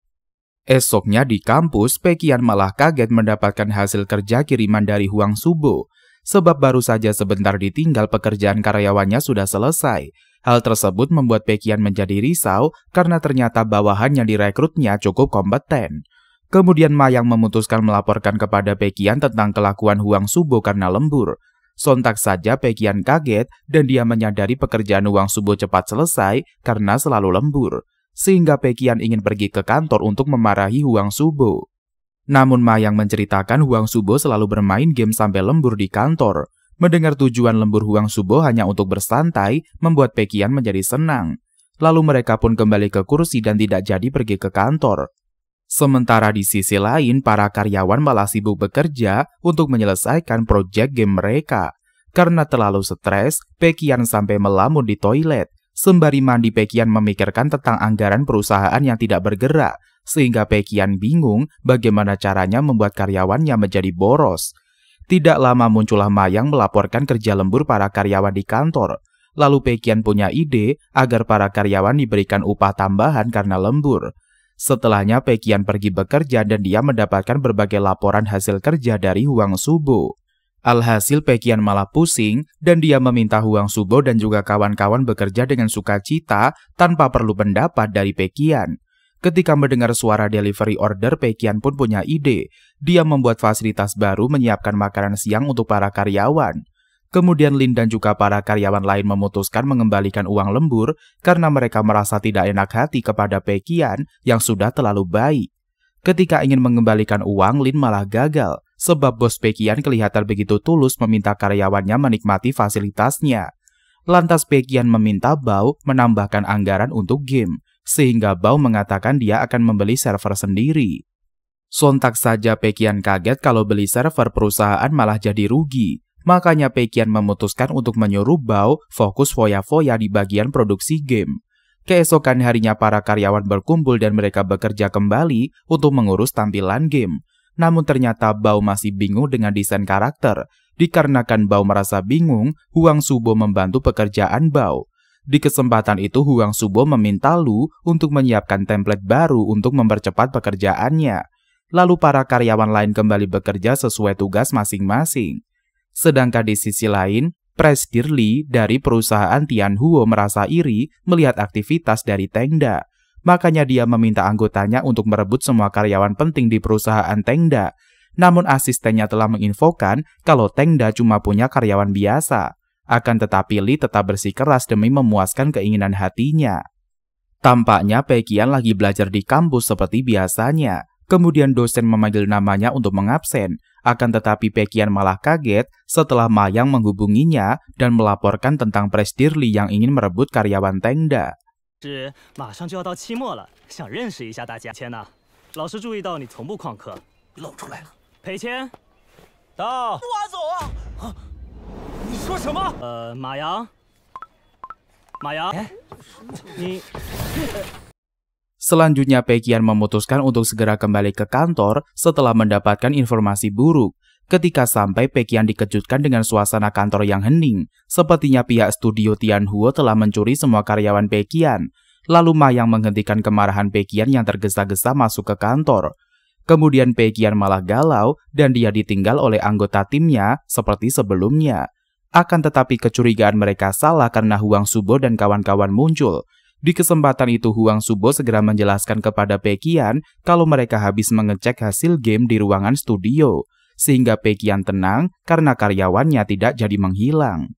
Esoknya di kampus, Pekian malah kaget mendapatkan hasil kerja kiriman dari Huang Subo. Sebab baru saja sebentar ditinggal pekerjaan karyawannya sudah selesai. Hal tersebut membuat Pekian menjadi risau karena ternyata bawahan yang direkrutnya cukup kompeten. Kemudian Mayang memutuskan melaporkan kepada Pekian tentang kelakuan Huang Subo karena lembur. Sontak saja Pekian kaget dan dia menyadari pekerjaan Huang Subo cepat selesai karena selalu lembur. Sehingga Pekian ingin pergi ke kantor untuk memarahi Huang Subo. Namun Mayang menceritakan Huang Subo selalu bermain game sampai lembur di kantor. Mendengar tujuan lembur Huang Subo hanya untuk bersantai membuat Pekian menjadi senang. Lalu mereka pun kembali ke kursi dan tidak jadi pergi ke kantor. Sementara di sisi lain, para karyawan malah sibuk bekerja untuk menyelesaikan proyek game mereka. Karena terlalu stres, Pekian sampai melamun di toilet. Sembari mandi, Pekian memikirkan tentang anggaran perusahaan yang tidak bergerak, sehingga Pekian bingung bagaimana caranya membuat karyawannya menjadi boros. Tidak lama muncullah Mayang melaporkan kerja lembur para karyawan di kantor. Lalu Pekian punya ide agar para karyawan diberikan upah tambahan karena lembur. Setelahnya Pekian pergi bekerja dan dia mendapatkan berbagai laporan hasil kerja dari Huang Subo. Alhasil Pekian malah pusing dan dia meminta Huang Subo dan juga kawan-kawan bekerja dengan sukacita tanpa perlu pendapat dari Pekian. Ketika mendengar suara delivery order, Pekian pun punya ide. Dia membuat fasilitas baru menyiapkan makanan siang untuk para karyawan. Kemudian Lin dan juga para karyawan lain memutuskan mengembalikan uang lembur karena mereka merasa tidak enak hati kepada Pekian yang sudah terlalu baik. Ketika ingin mengembalikan uang, Lin malah gagal, sebab bos Pekian kelihatan begitu tulus meminta karyawannya menikmati fasilitasnya. Lantas Pekian meminta Bao menambahkan anggaran untuk game, sehingga Bao mengatakan dia akan membeli server sendiri. Sontak saja Pekian kaget kalau beli server perusahaan malah jadi rugi. Makanya Pekian memutuskan untuk menyuruh Bao fokus foya-foya di bagian produksi game. Keesokan harinya para karyawan berkumpul dan mereka bekerja kembali untuk mengurus tampilan game. Namun ternyata Bao masih bingung dengan desain karakter. Dikarenakan Bao merasa bingung, Huang Subo membantu pekerjaan Bao. Di kesempatan itu Huang Subo meminta Lu untuk menyiapkan template baru untuk mempercepat pekerjaannya. Lalu para karyawan lain kembali bekerja sesuai tugas masing-masing. Sedangkan di sisi lain, Presidir Li dari perusahaan Tianhuo merasa iri melihat aktivitas dari Tengda. Makanya dia meminta anggotanya untuk merebut semua karyawan penting di perusahaan Tengda. Namun asistennya telah menginfokan kalau Tengda cuma punya karyawan biasa. Akan tetapi Li tetap bersikeras demi memuaskan keinginan hatinya. Tampaknya Pekian lagi belajar di kampus seperti biasanya. Kemudian dosen memanggil namanya untuk mengabsen. Akan tetapi Pekian malah kaget setelah Mayang menghubunginya dan melaporkan tentang Presidir Li yang ingin merebut karyawan Tengda. 是马上就要到期末了，想认识一下大家。谦呐，老师注意到你从不旷课，露出来了。裴谦，到。我走啊！你说什么？马阳，你。 Selanjutnya Pekian memutuskan untuk segera kembali ke kantor setelah mendapatkan informasi buruk. Ketika sampai, Pekian dikejutkan dengan suasana kantor yang hening. Sepertinya pihak studio Tianhuo telah mencuri semua karyawan Pekian. Lalu Mayang menghentikan kemarahan Pekian yang tergesa-gesa masuk ke kantor. Kemudian Pekian malah galau dan dia ditinggal oleh anggota timnya seperti sebelumnya. Akan tetapi kecurigaan mereka salah karena Huang Subo dan kawan-kawan muncul. Di kesempatan itu Huang Subo segera menjelaskan kepada Pekian kalau mereka habis mengecek hasil game di ruangan studio, sehingga Pekian tenang karena karyawannya tidak jadi menghilang.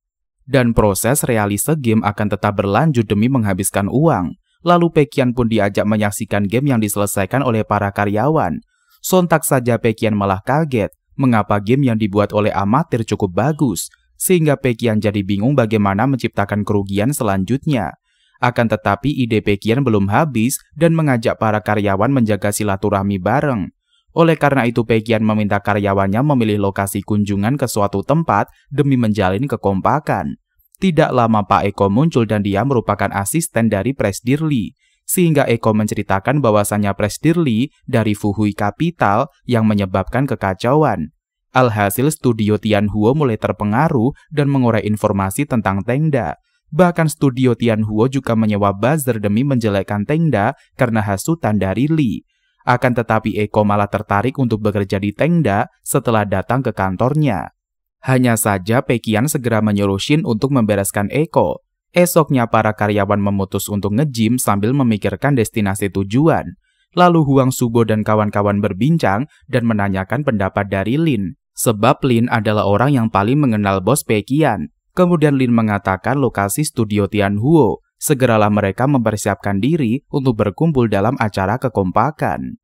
Dan proses realise game akan tetap berlanjut demi menghabiskan uang. Lalu Pekian pun diajak menyaksikan game yang diselesaikan oleh para karyawan. Sontak saja Pekian malah kaget mengapa game yang dibuat oleh amatir cukup bagus, sehingga Pekian jadi bingung bagaimana menciptakan kerugian selanjutnya. Akan tetapi ide Pekian belum habis dan mengajak para karyawan menjaga silaturahmi bareng. Oleh karena itu Pekian meminta karyawannya memilih lokasi kunjungan ke suatu tempat demi menjalin kekompakan. Tidak lama Pak Eko muncul dan dia merupakan asisten dari Presidir Li. Sehingga Eko menceritakan bahwasannya Presidir Li dari Fuhui Capital yang menyebabkan kekacauan. Alhasil studio Tianhuo mulai terpengaruh dan mengurai informasi tentang Tengda. Bahkan studio Tianhuo juga menyewa buzzer demi menjelekkan Tengda karena hasutan dari Li. Akan tetapi Eko malah tertarik untuk bekerja di Tengda setelah datang ke kantornya. Hanya saja Pekian segera menyuruh Shin untuk membereskan Eko. Esoknya para karyawan memutus untuk nge-gym sambil memikirkan destinasi tujuan. Lalu Huang Subo dan kawan-kawan berbincang dan menanyakan pendapat dari Lin. Sebab Lin adalah orang yang paling mengenal bos Pekian. Kemudian Lin mengatakan lokasi studio Tianhuo. Segeralah mereka mempersiapkan diri untuk berkumpul dalam acara kekompakan.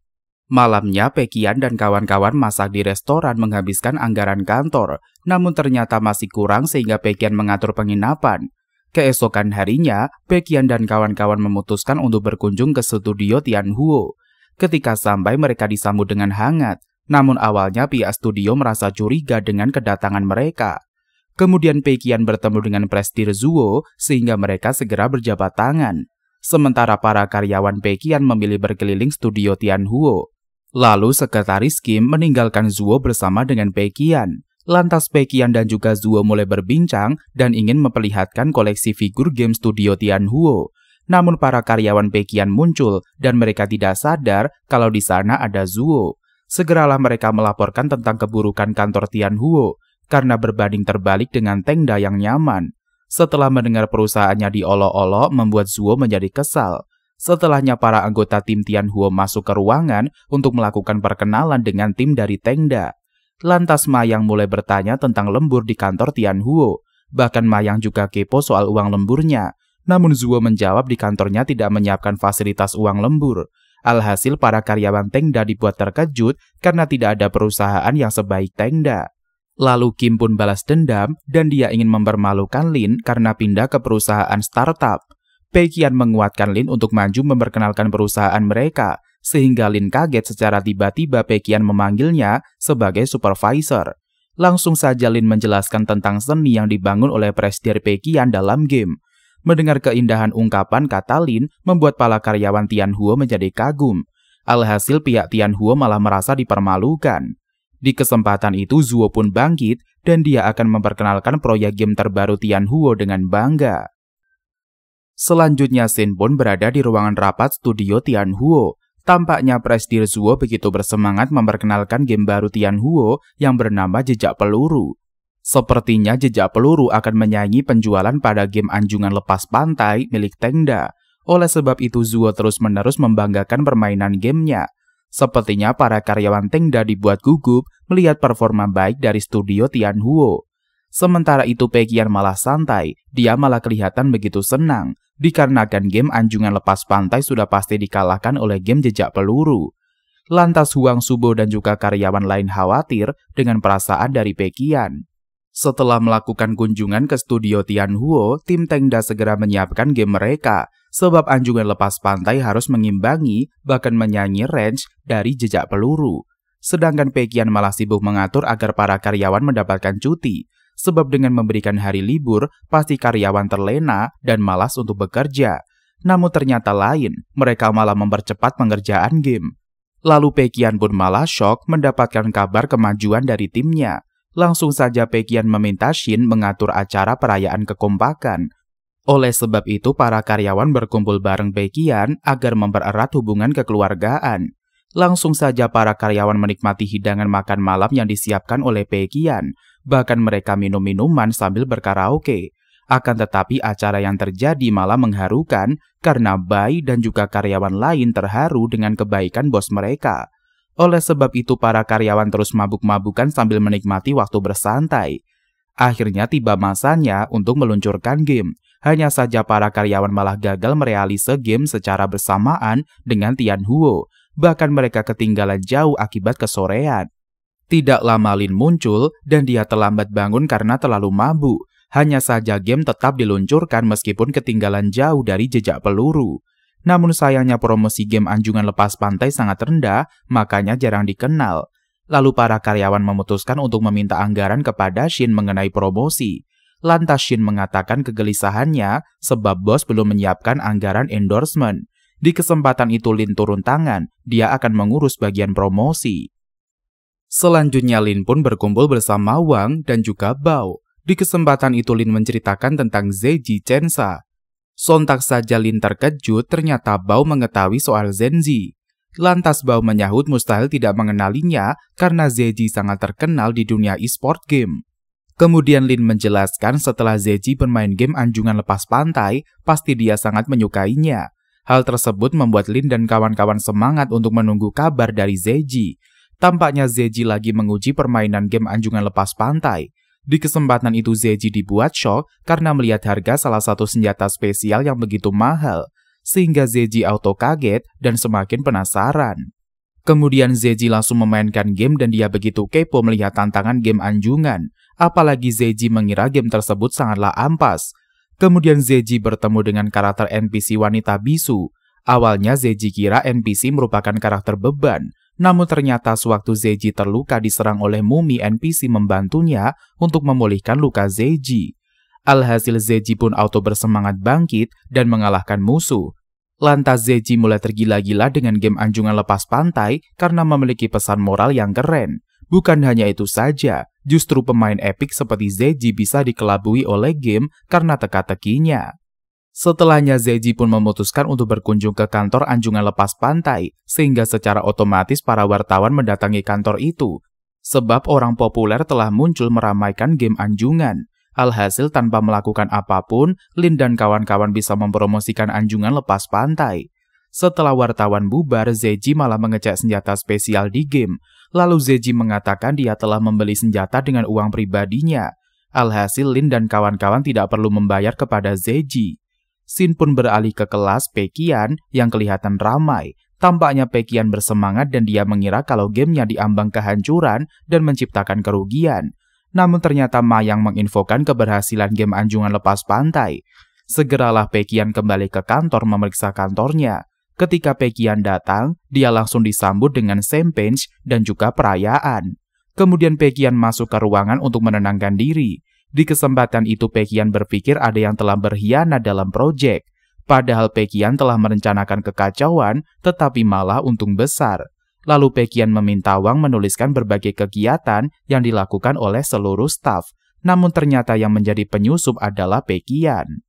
Malamnya Pekian dan kawan-kawan masak di restoran menghabiskan anggaran kantor. Namun ternyata masih kurang sehingga Pekian mengatur penginapan. Keesokan harinya, Pekian dan kawan-kawan memutuskan untuk berkunjung ke studio Tianhuo. Ketika sampai mereka disambut dengan hangat. Namun awalnya pihak studio merasa curiga dengan kedatangan mereka. Kemudian Pekian bertemu dengan Presidir Zuo sehingga mereka segera berjabat tangan. Sementara para karyawan Pekian memilih berkeliling studio Tianhuo. Lalu sekretaris Kim meninggalkan Zuo bersama dengan Pekian. Lantas Pekian dan juga Zuo mulai berbincang dan ingin memperlihatkan koleksi figur game studio Tianhuo. Namun para karyawan Pekian muncul dan mereka tidak sadar kalau di sana ada Zuo. Segeralah mereka melaporkan tentang keburukan kantor Tianhuo. karena berbanding terbalik dengan Tengda yang nyaman. Setelah mendengar perusahaannya diolok-olok membuat Zuo menjadi kesal. Setelahnya para anggota tim Tianhuo masuk ke ruangan untuk melakukan perkenalan dengan tim dari Tengda. Lantas Mayang mulai bertanya tentang lembur di kantor Tianhuo. Bahkan Mayang juga kepo soal uang lemburnya. Namun Zuo menjawab di kantornya tidak menyiapkan fasilitas uang lembur. Alhasil para karyawan Tengda dibuat terkejut karena tidak ada perusahaan yang sebaik Tengda. Lalu Kim pun balas dendam dan dia ingin mempermalukan Lin karena pindah ke perusahaan startup. Peiqian menguatkan Lin untuk maju memperkenalkan perusahaan mereka, sehingga Lin kaget secara tiba-tiba Peiqian memanggilnya sebagai supervisor. Langsung saja Lin menjelaskan tentang seni yang dibangun oleh presidir Peiqian dalam game. Mendengar keindahan ungkapan kata Lin membuat para karyawan Tianhuo menjadi kagum. Alhasil pihak Tianhuo malah merasa dipermalukan. Di kesempatan itu Zuo pun bangkit dan dia akan memperkenalkan proyek game terbaru Tianhuo dengan bangga. Selanjutnya Shin pun berada di ruangan rapat studio Tianhuo. Tampaknya presidir Zuo begitu bersemangat memperkenalkan game baru Tianhuo yang bernama Jejak Peluru. Sepertinya Jejak Peluru akan menyaingi penjualan pada game anjungan lepas pantai milik Tengda. Oleh sebab itu Zuo terus-menerus membanggakan permainan gamenya. Sepertinya para karyawan Tengda dibuat gugup melihat performa baik dari studio Tianhuo. Sementara itu Peiqian malah santai, dia malah kelihatan begitu senang, dikarenakan game anjungan lepas pantai sudah pasti dikalahkan oleh game Jejak Peluru. Lantas Huang Subo dan juga karyawan lain khawatir dengan perasaan dari Peiqian. Setelah melakukan kunjungan ke studio Tianhuo, tim Tengda segera menyiapkan game mereka, sebab anjungan lepas pantai harus mengimbangi, bahkan menyanyi range dari Jejak Peluru. Sedangkan Peiqian malah sibuk mengatur agar para karyawan mendapatkan cuti, sebab dengan memberikan hari libur, pasti karyawan terlena dan malas untuk bekerja. Namun ternyata lain, mereka malah mempercepat pengerjaan game. Lalu Peiqian pun malah shock mendapatkan kabar kemajuan dari timnya. Langsung saja Peiqian meminta Shin mengatur acara perayaan kekompakan. Oleh sebab itu para karyawan berkumpul bareng Peiqian agar mempererat hubungan kekeluargaan. Langsung saja para karyawan menikmati hidangan makan malam yang disiapkan oleh Peiqian. Bahkan mereka minum minuman sambil berkaraoke. Akan tetapi acara yang terjadi malah mengharukan karena Bai dan juga karyawan lain terharu dengan kebaikan bos mereka. Oleh sebab itu para karyawan terus mabuk-mabukan sambil menikmati waktu bersantai. Akhirnya tiba masanya untuk meluncurkan game. Hanya saja para karyawan malah gagal merealise game secara bersamaan dengan Tianhuo. Bahkan mereka ketinggalan jauh akibat kesorean. Tidak lama Lin muncul dan dia terlambat bangun karena terlalu mabuk. Hanya saja game tetap diluncurkan meskipun ketinggalan jauh dari Jejak Peluru. Namun sayangnya promosi game anjungan lepas pantai sangat rendah, makanya jarang dikenal. Lalu para karyawan memutuskan untuk meminta anggaran kepada Shin mengenai promosi. Lantas Shin mengatakan kegelisahannya sebab bos belum menyiapkan anggaran endorsement. Di kesempatan itu Lin turun tangan, dia akan mengurus bagian promosi. Selanjutnya Lin pun berkumpul bersama Wang dan juga Bao. Di kesempatan itu Lin menceritakan tentang Zeji Chensa. Sontak saja Lin terkejut ternyata Bao mengetahui soal Zenzi. Lantas Bao menyahut mustahil tidak mengenalinya karena Zeji sangat terkenal di dunia e-sport game. Kemudian Lin menjelaskan setelah Zeji bermain game anjungan lepas pantai, pasti dia sangat menyukainya. Hal tersebut membuat Lin dan kawan-kawan semangat untuk menunggu kabar dari Zeji. Tampaknya Zeji lagi menguji permainan game anjungan lepas pantai. Di kesempatan itu Zeji dibuat shock karena melihat harga salah satu senjata spesial yang begitu mahal, sehingga Zeji auto kaget dan semakin penasaran. Kemudian Zeji langsung memainkan game dan dia begitu kepo melihat tantangan game anjungan, apalagi Zeji mengira game tersebut sangatlah ampas. Kemudian Zeji bertemu dengan karakter NPC wanita bisu. Awalnya Zeji kira NPC merupakan karakter beban, namun ternyata sewaktu Zeji terluka diserang oleh mumi NPC membantunya untuk memulihkan luka Zeji. Alhasil Zeji pun auto bersemangat bangkit dan mengalahkan musuh. Lantas Zeji mulai tergila-gila dengan game anjungan lepas pantai karena memiliki pesan moral yang keren. Bukan hanya itu saja, justru pemain epic seperti Zeji bisa dikelabui oleh game karena teka-tekinya. Setelahnya Zeji pun memutuskan untuk berkunjung ke kantor anjungan lepas pantai, sehingga secara otomatis para wartawan mendatangi kantor itu. Sebab orang populer telah muncul meramaikan game anjungan. Alhasil tanpa melakukan apapun, Lin dan kawan-kawan bisa mempromosikan anjungan lepas pantai. Setelah wartawan bubar, Zeji malah mengecek senjata spesial di game. Lalu Zeji mengatakan dia telah membeli senjata dengan uang pribadinya. Alhasil Lin dan kawan-kawan tidak perlu membayar kepada Zeji. Shin pun beralih ke kelas Pekian yang kelihatan ramai. Tampaknya Pekian bersemangat dan dia mengira kalau gamenya diambang kehancuran dan menciptakan kerugian. Namun ternyata Ma yang menginfokan keberhasilan game anjungan lepas pantai. Segeralah Pekian kembali ke kantor memeriksa kantornya. Ketika Pekian datang, dia langsung disambut dengan champagne dan juga perayaan. Kemudian Pekian masuk ke ruangan untuk menenangkan diri. Di kesempatan itu Pekian berpikir ada yang telah berkhianat dalam proyek. Padahal Pekian telah merencanakan kekacauan, tetapi malah untung besar. Lalu Pekian meminta Wang menuliskan berbagai kegiatan yang dilakukan oleh seluruh staf. Namun ternyata yang menjadi penyusup adalah Pekian.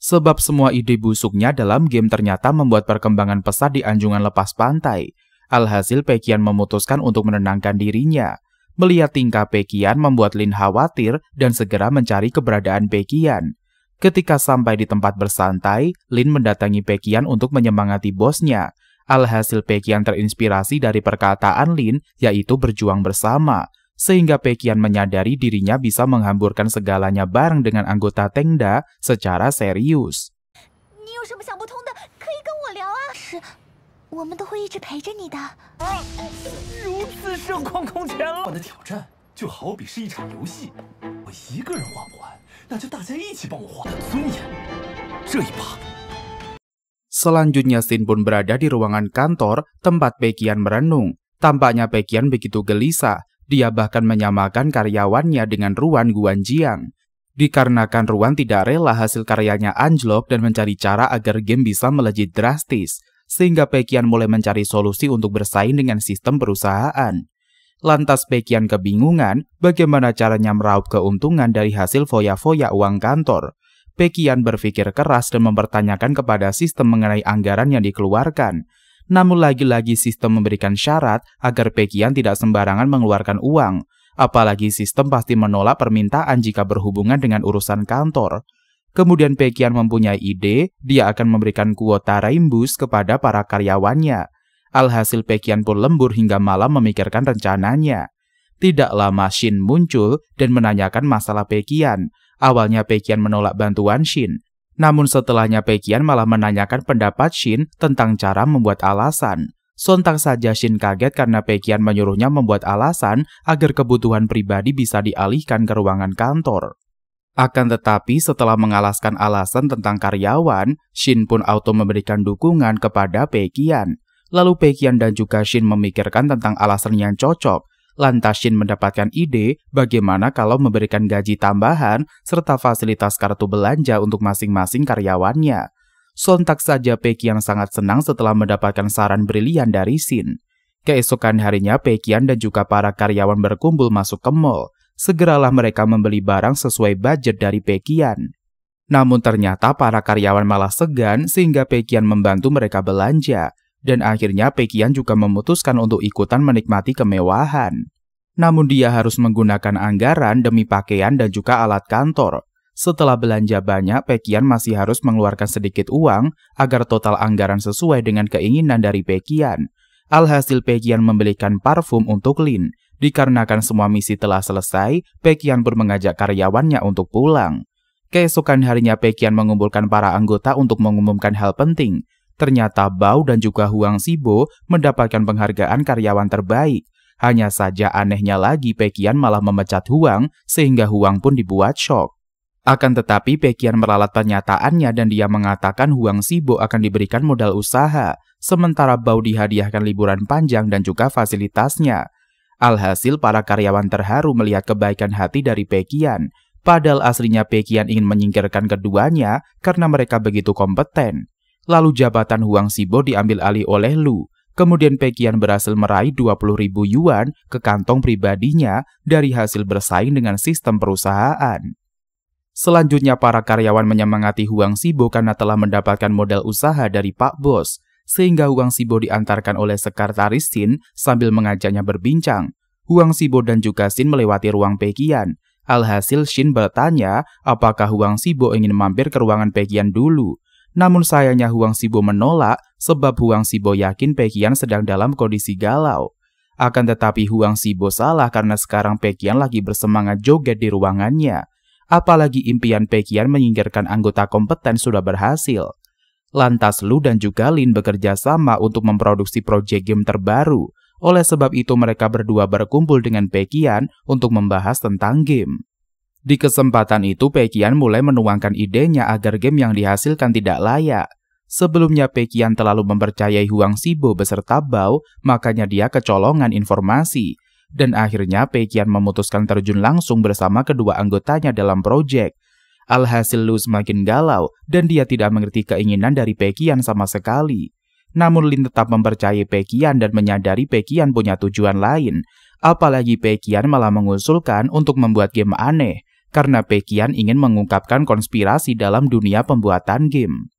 Sebab semua ide busuknya dalam game ternyata membuat perkembangan pesat di anjungan lepas pantai. Alhasil Pekian memutuskan untuk menenangkan dirinya. Melihat tingkah Pekian membuat Lin khawatir dan segera mencari keberadaan Pekian. Ketika sampai di tempat bersantai, Lin mendatangi Pekian untuk menyemangati bosnya. Alhasil Pekian terinspirasi dari perkataan Lin, yaitu berjuang bersama. Sehingga Pekian menyadari dirinya bisa menghamburkan segalanya bareng dengan anggota Tengda secara serius. 你有什么想不通的，可以跟我聊啊。是，我们都会一直陪着你的。如此盛况空前了。我的挑战就好比是一场游戏，我一个人画不完，那就大家一起帮我画的尊严。这一把。 Selanjutnya Shin pun berada di ruangan kantor tempat Pekian merenung. Tampaknya Pekian begitu gelisah. Dia bahkan menyamakan karyawannya dengan Ruan Guanjiang. Dikarenakan Ruan tidak rela hasil karyanya anjlok dan mencari cara agar game bisa melejit drastis, sehingga Pekian mulai mencari solusi untuk bersaing dengan sistem perusahaan. Lantas Pekian kebingungan bagaimana caranya meraup keuntungan dari hasil foya-foya uang kantor. Pekian berpikir keras dan mempertanyakan kepada sistem mengenai anggaran yang dikeluarkan. Namun lagi-lagi sistem memberikan syarat agar Pekian tidak sembarangan mengeluarkan uang. Apalagi sistem pasti menolak permintaan jika berhubungan dengan urusan kantor. Kemudian Pekian mempunyai ide, dia akan memberikan kuota reimbus kepada para karyawannya. Alhasil Pekian pun lembur hingga malam memikirkan rencananya. Tidak lama Shin muncul dan menanyakan masalah Pekian. Awalnya Pekian menolak bantuan Shin. Namun setelahnya Pekian malah menanyakan pendapat Shin tentang cara membuat alasan. Sontak saja Shin kaget karena Pekian menyuruhnya membuat alasan agar kebutuhan pribadi bisa dialihkan ke ruangan kantor. Akan tetapi setelah mengalaskan alasan tentang karyawan, Shin pun auto memberikan dukungan kepada Pekian. Lalu Pekian dan juga Shin memikirkan tentang alasan yang cocok. Lantas Shin mendapatkan ide bagaimana kalau memberikan gaji tambahan serta fasilitas kartu belanja untuk masing-masing karyawannya. Sontak saja Pekian sangat senang setelah mendapatkan saran brilian dari Shin. Keesokan harinya Pekian dan juga para karyawan berkumpul masuk ke mall. Segeralah mereka membeli barang sesuai budget dari Pekian. Namun ternyata para karyawan malah segan sehingga Pekian membantu mereka belanja. Dan akhirnya Pekian juga memutuskan untuk ikutan menikmati kemewahan. Namun dia harus menggunakan anggaran demi pakaian dan juga alat kantor. Setelah belanja banyak, Pekian masih harus mengeluarkan sedikit uang agar total anggaran sesuai dengan keinginan dari Pekian. Alhasil Pekian membelikan parfum untuk Lin. Dikarenakan semua misi telah selesai, Pekian pun mengajak karyawannya untuk pulang. Keesokan harinya Pekian mengumpulkan para anggota untuk mengumumkan hal penting. Ternyata Bao dan juga Huang Xibo mendapatkan penghargaan karyawan terbaik. Hanya saja anehnya lagi Pekian malah memecat Huang sehingga Huang pun dibuat shock. Akan tetapi Pekian meralat pernyataannya dan dia mengatakan Huang Xibo akan diberikan modal usaha, sementara Bao dihadiahkan liburan panjang dan juga fasilitasnya. Alhasil para karyawan terharu melihat kebaikan hati dari Pekian. Padahal aslinya Pekian ingin menyingkirkan keduanya karena mereka begitu kompeten. Lalu jabatan Huang Xibo diambil alih oleh Lu. Kemudian Pekian berhasil meraih 20.000 yuan ke kantong pribadinya dari hasil bersaing dengan sistem perusahaan. Selanjutnya para karyawan menyemangati Huang Xibo karena telah mendapatkan modal usaha dari Pak Bos. Sehingga Huang Xibo diantarkan oleh sekretaris Shin sambil mengajaknya berbincang. Huang Zibo dan juga Shin melewati ruang Peiqian. Alhasil Shin bertanya apakah Huang Zibo ingin mampir ke ruangan Peiqian dulu. Namun sayangnya Huang Zibo menolak sebab Huang Zibo yakin Peiqian sedang dalam kondisi galau. Akan tetapi Huang Zibo salah karena sekarang Peiqian lagi bersemangat joget di ruangannya. Apalagi impian Peiqian menyingkirkan anggota kompeten sudah berhasil. Lantas Lu dan juga Lin bekerja sama untuk memproduksi proyek game terbaru. Oleh sebab itu mereka berdua berkumpul dengan Peiqian untuk membahas tentang game. Di kesempatan itu Peiqian mulai menuangkan idenya agar game yang dihasilkan tidak layak. Sebelumnya Peiqian terlalu mempercayai Huang Zibo beserta Bao, makanya dia kecolongan informasi. Dan akhirnya Peiqian memutuskan terjun langsung bersama kedua anggotanya dalam proyek. Alhasil Lu semakin galau dan dia tidak mengerti keinginan dari Peiqian sama sekali. Namun Lin tetap mempercayai Peiqian dan menyadari Peiqian punya tujuan lain. Apalagi Peiqian malah mengusulkan untuk membuat game aneh, karena Peiqian ingin mengungkapkan konspirasi dalam dunia pembuatan game.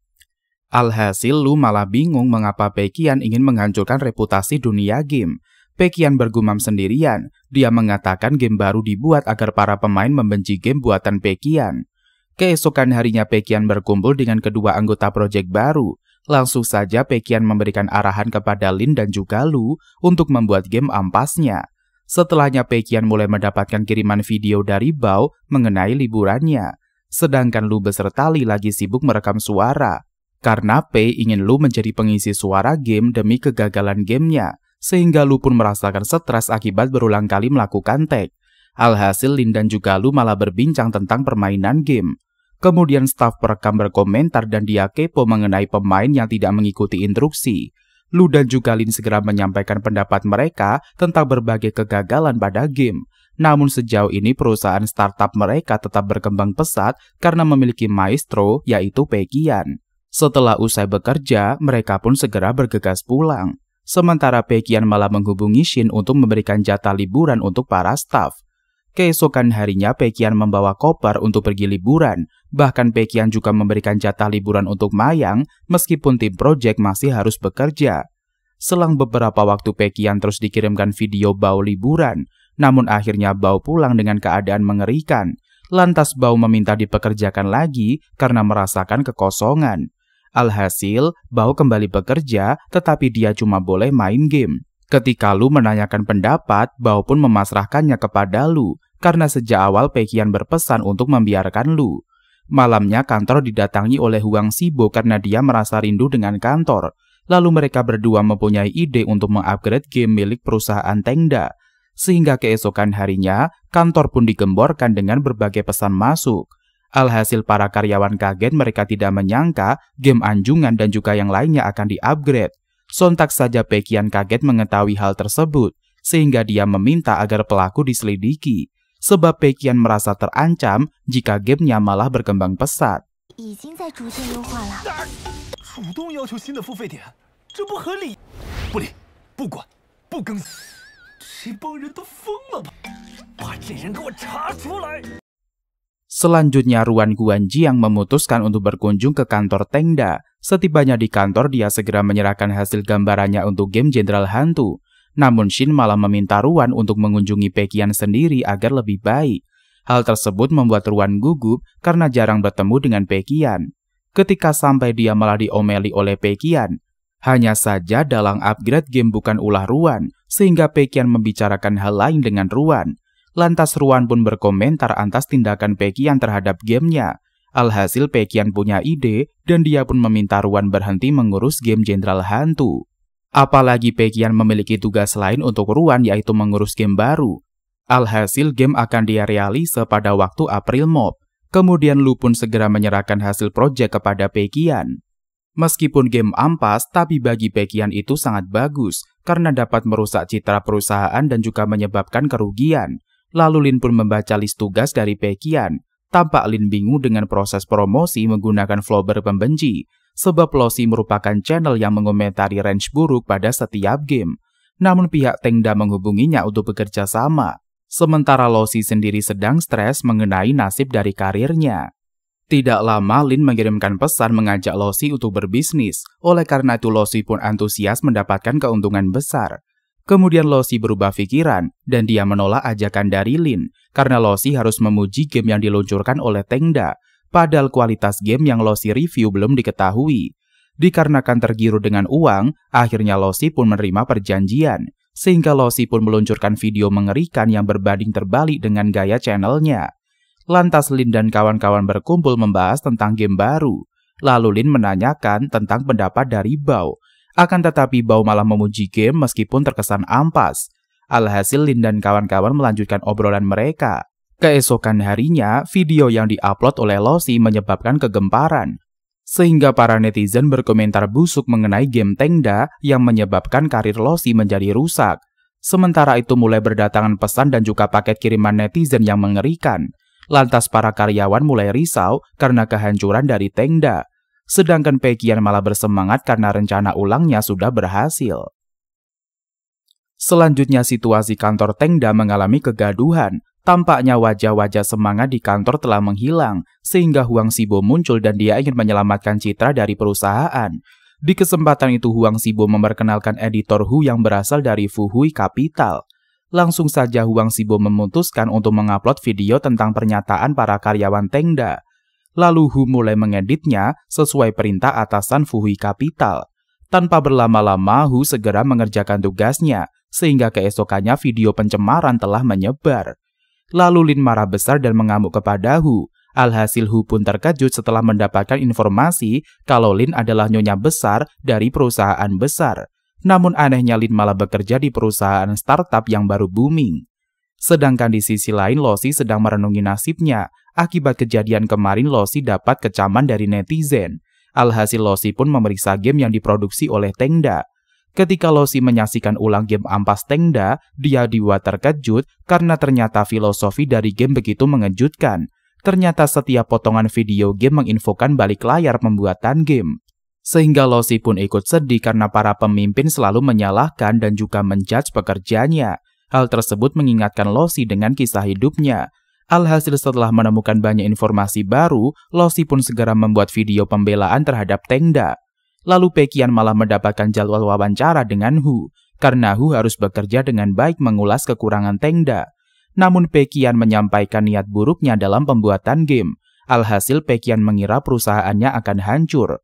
Alhasil Lu malah bingung mengapa Peiqian ingin menghancurkan reputasi dunia game. Peiqian bergumam sendirian, dia mengatakan game baru dibuat agar para pemain membenci game buatan Peiqian. Keesokan harinya Peiqian berkumpul dengan kedua anggota proyek baru. Langsung saja Peiqian memberikan arahan kepada Lin dan juga Lu untuk membuat game ampasnya. Setelahnya Peiqian mulai mendapatkan kiriman video dari Bao mengenai liburannya. Sedangkan Lu beserta Li lagi sibuk merekam suara. Karena Pei ingin Lu menjadi pengisi suara game demi kegagalan gamenya. Sehingga Lu pun merasakan stres akibat berulang kali melakukan tag. Alhasil Lin dan juga Lu malah berbincang tentang permainan game. Kemudian staf perekam berkomentar dan dia kepo mengenai pemain yang tidak mengikuti instruksi. Lu dan juga Lin segera menyampaikan pendapat mereka tentang berbagai kegagalan pada game. Namun sejauh ini perusahaan startup mereka tetap berkembang pesat karena memiliki maestro yaitu Peiqian. Setelah usai bekerja, mereka pun segera bergegas pulang. Sementara Peiqian malah menghubungi Shin untuk memberikan jatah liburan untuk para staf. Keesokan harinya Peiqian membawa koper untuk pergi liburan. Bahkan Peiqian juga memberikan jatah liburan untuk Mayang meskipun tim proyek masih harus bekerja. Selang beberapa waktu Peiqian terus dikirimkan video Bao liburan. Namun akhirnya Bao pulang dengan keadaan mengerikan. Lantas Bao meminta dipekerjakan lagi karena merasakan kekosongan. Alhasil Bao kembali bekerja tetapi dia cuma boleh main game. Ketika Lu menanyakan pendapat, Bao pun memasrahkannya kepada Lu. Karena sejak awal Peiqian berpesan untuk membiarkan Lu. Malamnya kantor didatangi oleh Huang Zibo karena dia merasa rindu dengan kantor. Lalu mereka berdua mempunyai ide untuk mengupgrade game milik perusahaan Tengda. Sehingga keesokan harinya, kantor pun digemborkan dengan berbagai pesan masuk. Alhasil para karyawan kaget mereka tidak menyangka game anjungan dan juga yang lainnya akan di-upgrade. Sontak saja Peiqian kaget mengetahui hal tersebut, sehingga dia meminta agar pelaku diselidiki. Sebab Peiqian merasa terancam jika gamenya malah berkembang pesat. Selanjutnya Ruan Guanjiang memutuskan untuk berkunjung ke kantor Tengda. Setibanya di kantor dia segera menyerahkan hasil gambarannya untuk game Jenderal Hantu. Namun Shin malah meminta Ruan untuk mengunjungi Peiqian sendiri agar lebih baik. Hal tersebut membuat Ruan gugup karena jarang bertemu dengan Peiqian. Ketika sampai dia malah diomeli oleh Peiqian. Hanya saja dalam upgrade game bukan ulah Ruan, sehingga Peiqian membicarakan hal lain dengan Ruan. Lantas Ruan pun berkomentar atas tindakan Peiqian terhadap gamenya. Alhasil Peiqian punya ide dan dia pun meminta Ruan berhenti mengurus game Jenderal Hantu. Apalagi Peiqian memiliki tugas lain untuk Ruan yaitu mengurus game baru. Alhasil game akan dia realise pada waktu April Mop. Kemudian Lu pun segera menyerahkan hasil proyek kepada Peiqian. Meskipun game ampas, tapi bagi Peiqian itu sangat bagus karena dapat merusak citra perusahaan dan juga menyebabkan kerugian. Lalu Lin pun membaca list tugas dari Peiqian. Tampak Lin bingung dengan proses promosi menggunakan vlogger pembenci. Sebab Losi merupakan channel yang mengomentari range buruk pada setiap game. Namun pihak Tengda menghubunginya untuk bekerja sama. Sementara Losi sendiri sedang stres mengenai nasib dari karirnya. Tidak lama Lin mengirimkan pesan mengajak Losi untuk berbisnis. Oleh karena itu Losi pun antusias mendapatkan keuntungan besar. Kemudian Losi berubah pikiran dan dia menolak ajakan dari Lin karena Losi harus memuji game yang diluncurkan oleh Tengda, padahal kualitas game yang Losi review belum diketahui. Dikarenakan tergiur dengan uang, akhirnya Losi pun menerima perjanjian, sehingga Losi pun meluncurkan video mengerikan yang berbanding terbalik dengan gaya channelnya. Lantas Lin dan kawan-kawan berkumpul membahas tentang game baru. Lalu Lin menanyakan tentang pendapat dari Bao. Akan tetapi Bao malah memuji game meskipun terkesan ampas. Alhasil Lin dan kawan-kawan melanjutkan obrolan mereka. Keesokan harinya, video yang diupload oleh Losi menyebabkan kegemparan. Sehingga para netizen berkomentar busuk mengenai game Tengda yang menyebabkan karir Losi menjadi rusak. Sementara itu mulai berdatangan pesan dan juga paket kiriman netizen yang mengerikan. Lantas para karyawan mulai risau karena kehancuran dari Tengda. Sedangkan Peiqian malah bersemangat karena rencana ulangnya sudah berhasil. Selanjutnya situasi kantor Tengda mengalami kegaduhan. Tampaknya wajah-wajah semangat di kantor telah menghilang, sehingga Huang Xibo muncul dan dia ingin menyelamatkan citra dari perusahaan. Di kesempatan itu Huang Xibo memperkenalkan editor Hu yang berasal dari Fuhui Capital. Langsung saja Huang Xibo memutuskan untuk mengupload video tentang pernyataan para karyawan Tengda. Lalu Hu mulai mengeditnya sesuai perintah atasan Fuhui Capital. Tanpa berlama-lama Hu segera mengerjakan tugasnya, sehingga keesokannya video pencemaran telah menyebar. Lalu Lin marah besar dan mengamuk kepada Hu. Alhasil Hu pun terkejut setelah mendapatkan informasi kalau Lin adalah nyonya besar dari perusahaan besar. Namun anehnya Lin malah bekerja di perusahaan startup yang baru booming. Sedangkan di sisi lain Losi sedang merenungi nasibnya. Akibat kejadian kemarin Losi dapat kecaman dari netizen. Alhasil Losi pun memeriksa game yang diproduksi oleh Tengda. Ketika Losi menyaksikan ulang game ampas Tengda, dia dibuat terkejut karena ternyata filosofi dari game begitu mengejutkan. Ternyata setiap potongan video game menginfokan balik layar pembuatan game. Sehingga Losi pun ikut sedih karena para pemimpin selalu menyalahkan dan juga menjudge pekerjanya. Hal tersebut mengingatkan Losi dengan kisah hidupnya. Alhasil setelah menemukan banyak informasi baru, Losi pun segera membuat video pembelaan terhadap Tengda. Lalu Peiqian malah mendapatkan jadwal wawancara dengan Hu, karena Hu harus bekerja dengan baik mengulas kekurangan Tengda. Namun Peiqian menyampaikan niat buruknya dalam pembuatan game. Alhasil Peiqian mengira perusahaannya akan hancur.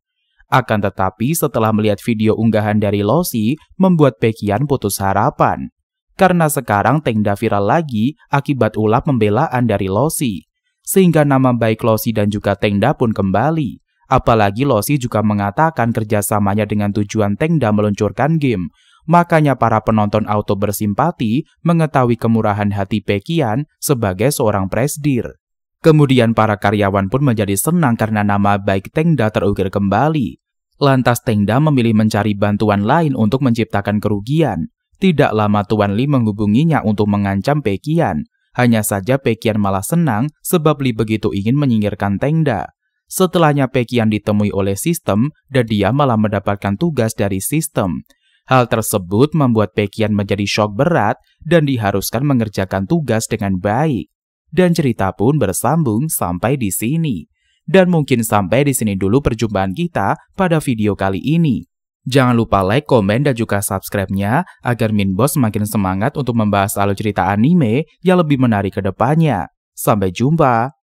Akan tetapi setelah melihat video unggahan dari Losi, membuat Peiqian putus harapan. Karena sekarang Tengda viral lagi akibat ulah pembelaan dari Losi. Sehingga nama baik Losi dan juga Tengda pun kembali. Apalagi Losi juga mengatakan kerjasamanya dengan tujuan Tengda meluncurkan game. Makanya para penonton auto bersimpati mengetahui kemurahan hati Peiqian sebagai seorang presdir. Kemudian para karyawan pun menjadi senang karena nama baik Tengda terukir kembali. Lantas Tengda memilih mencari bantuan lain untuk menciptakan kerugian. Tidak lama Tuan Li menghubunginya untuk mengancam Peiqian. Hanya saja Peiqian malah senang sebab Li begitu ingin menyingkirkan Tengda. Setelahnya Peiqian ditemui oleh sistem dan dia malah mendapatkan tugas dari sistem. Hal tersebut membuat Peiqian menjadi syok berat dan diharuskan mengerjakan tugas dengan baik. Dan cerita pun bersambung sampai di sini. Dan mungkin sampai di sini dulu perjumpaan kita pada video kali ini. Jangan lupa like, komen, dan juga subscribe-nya agar Minboss semakin semangat untuk membahas alur cerita anime yang lebih menarik ke depannya. Sampai jumpa!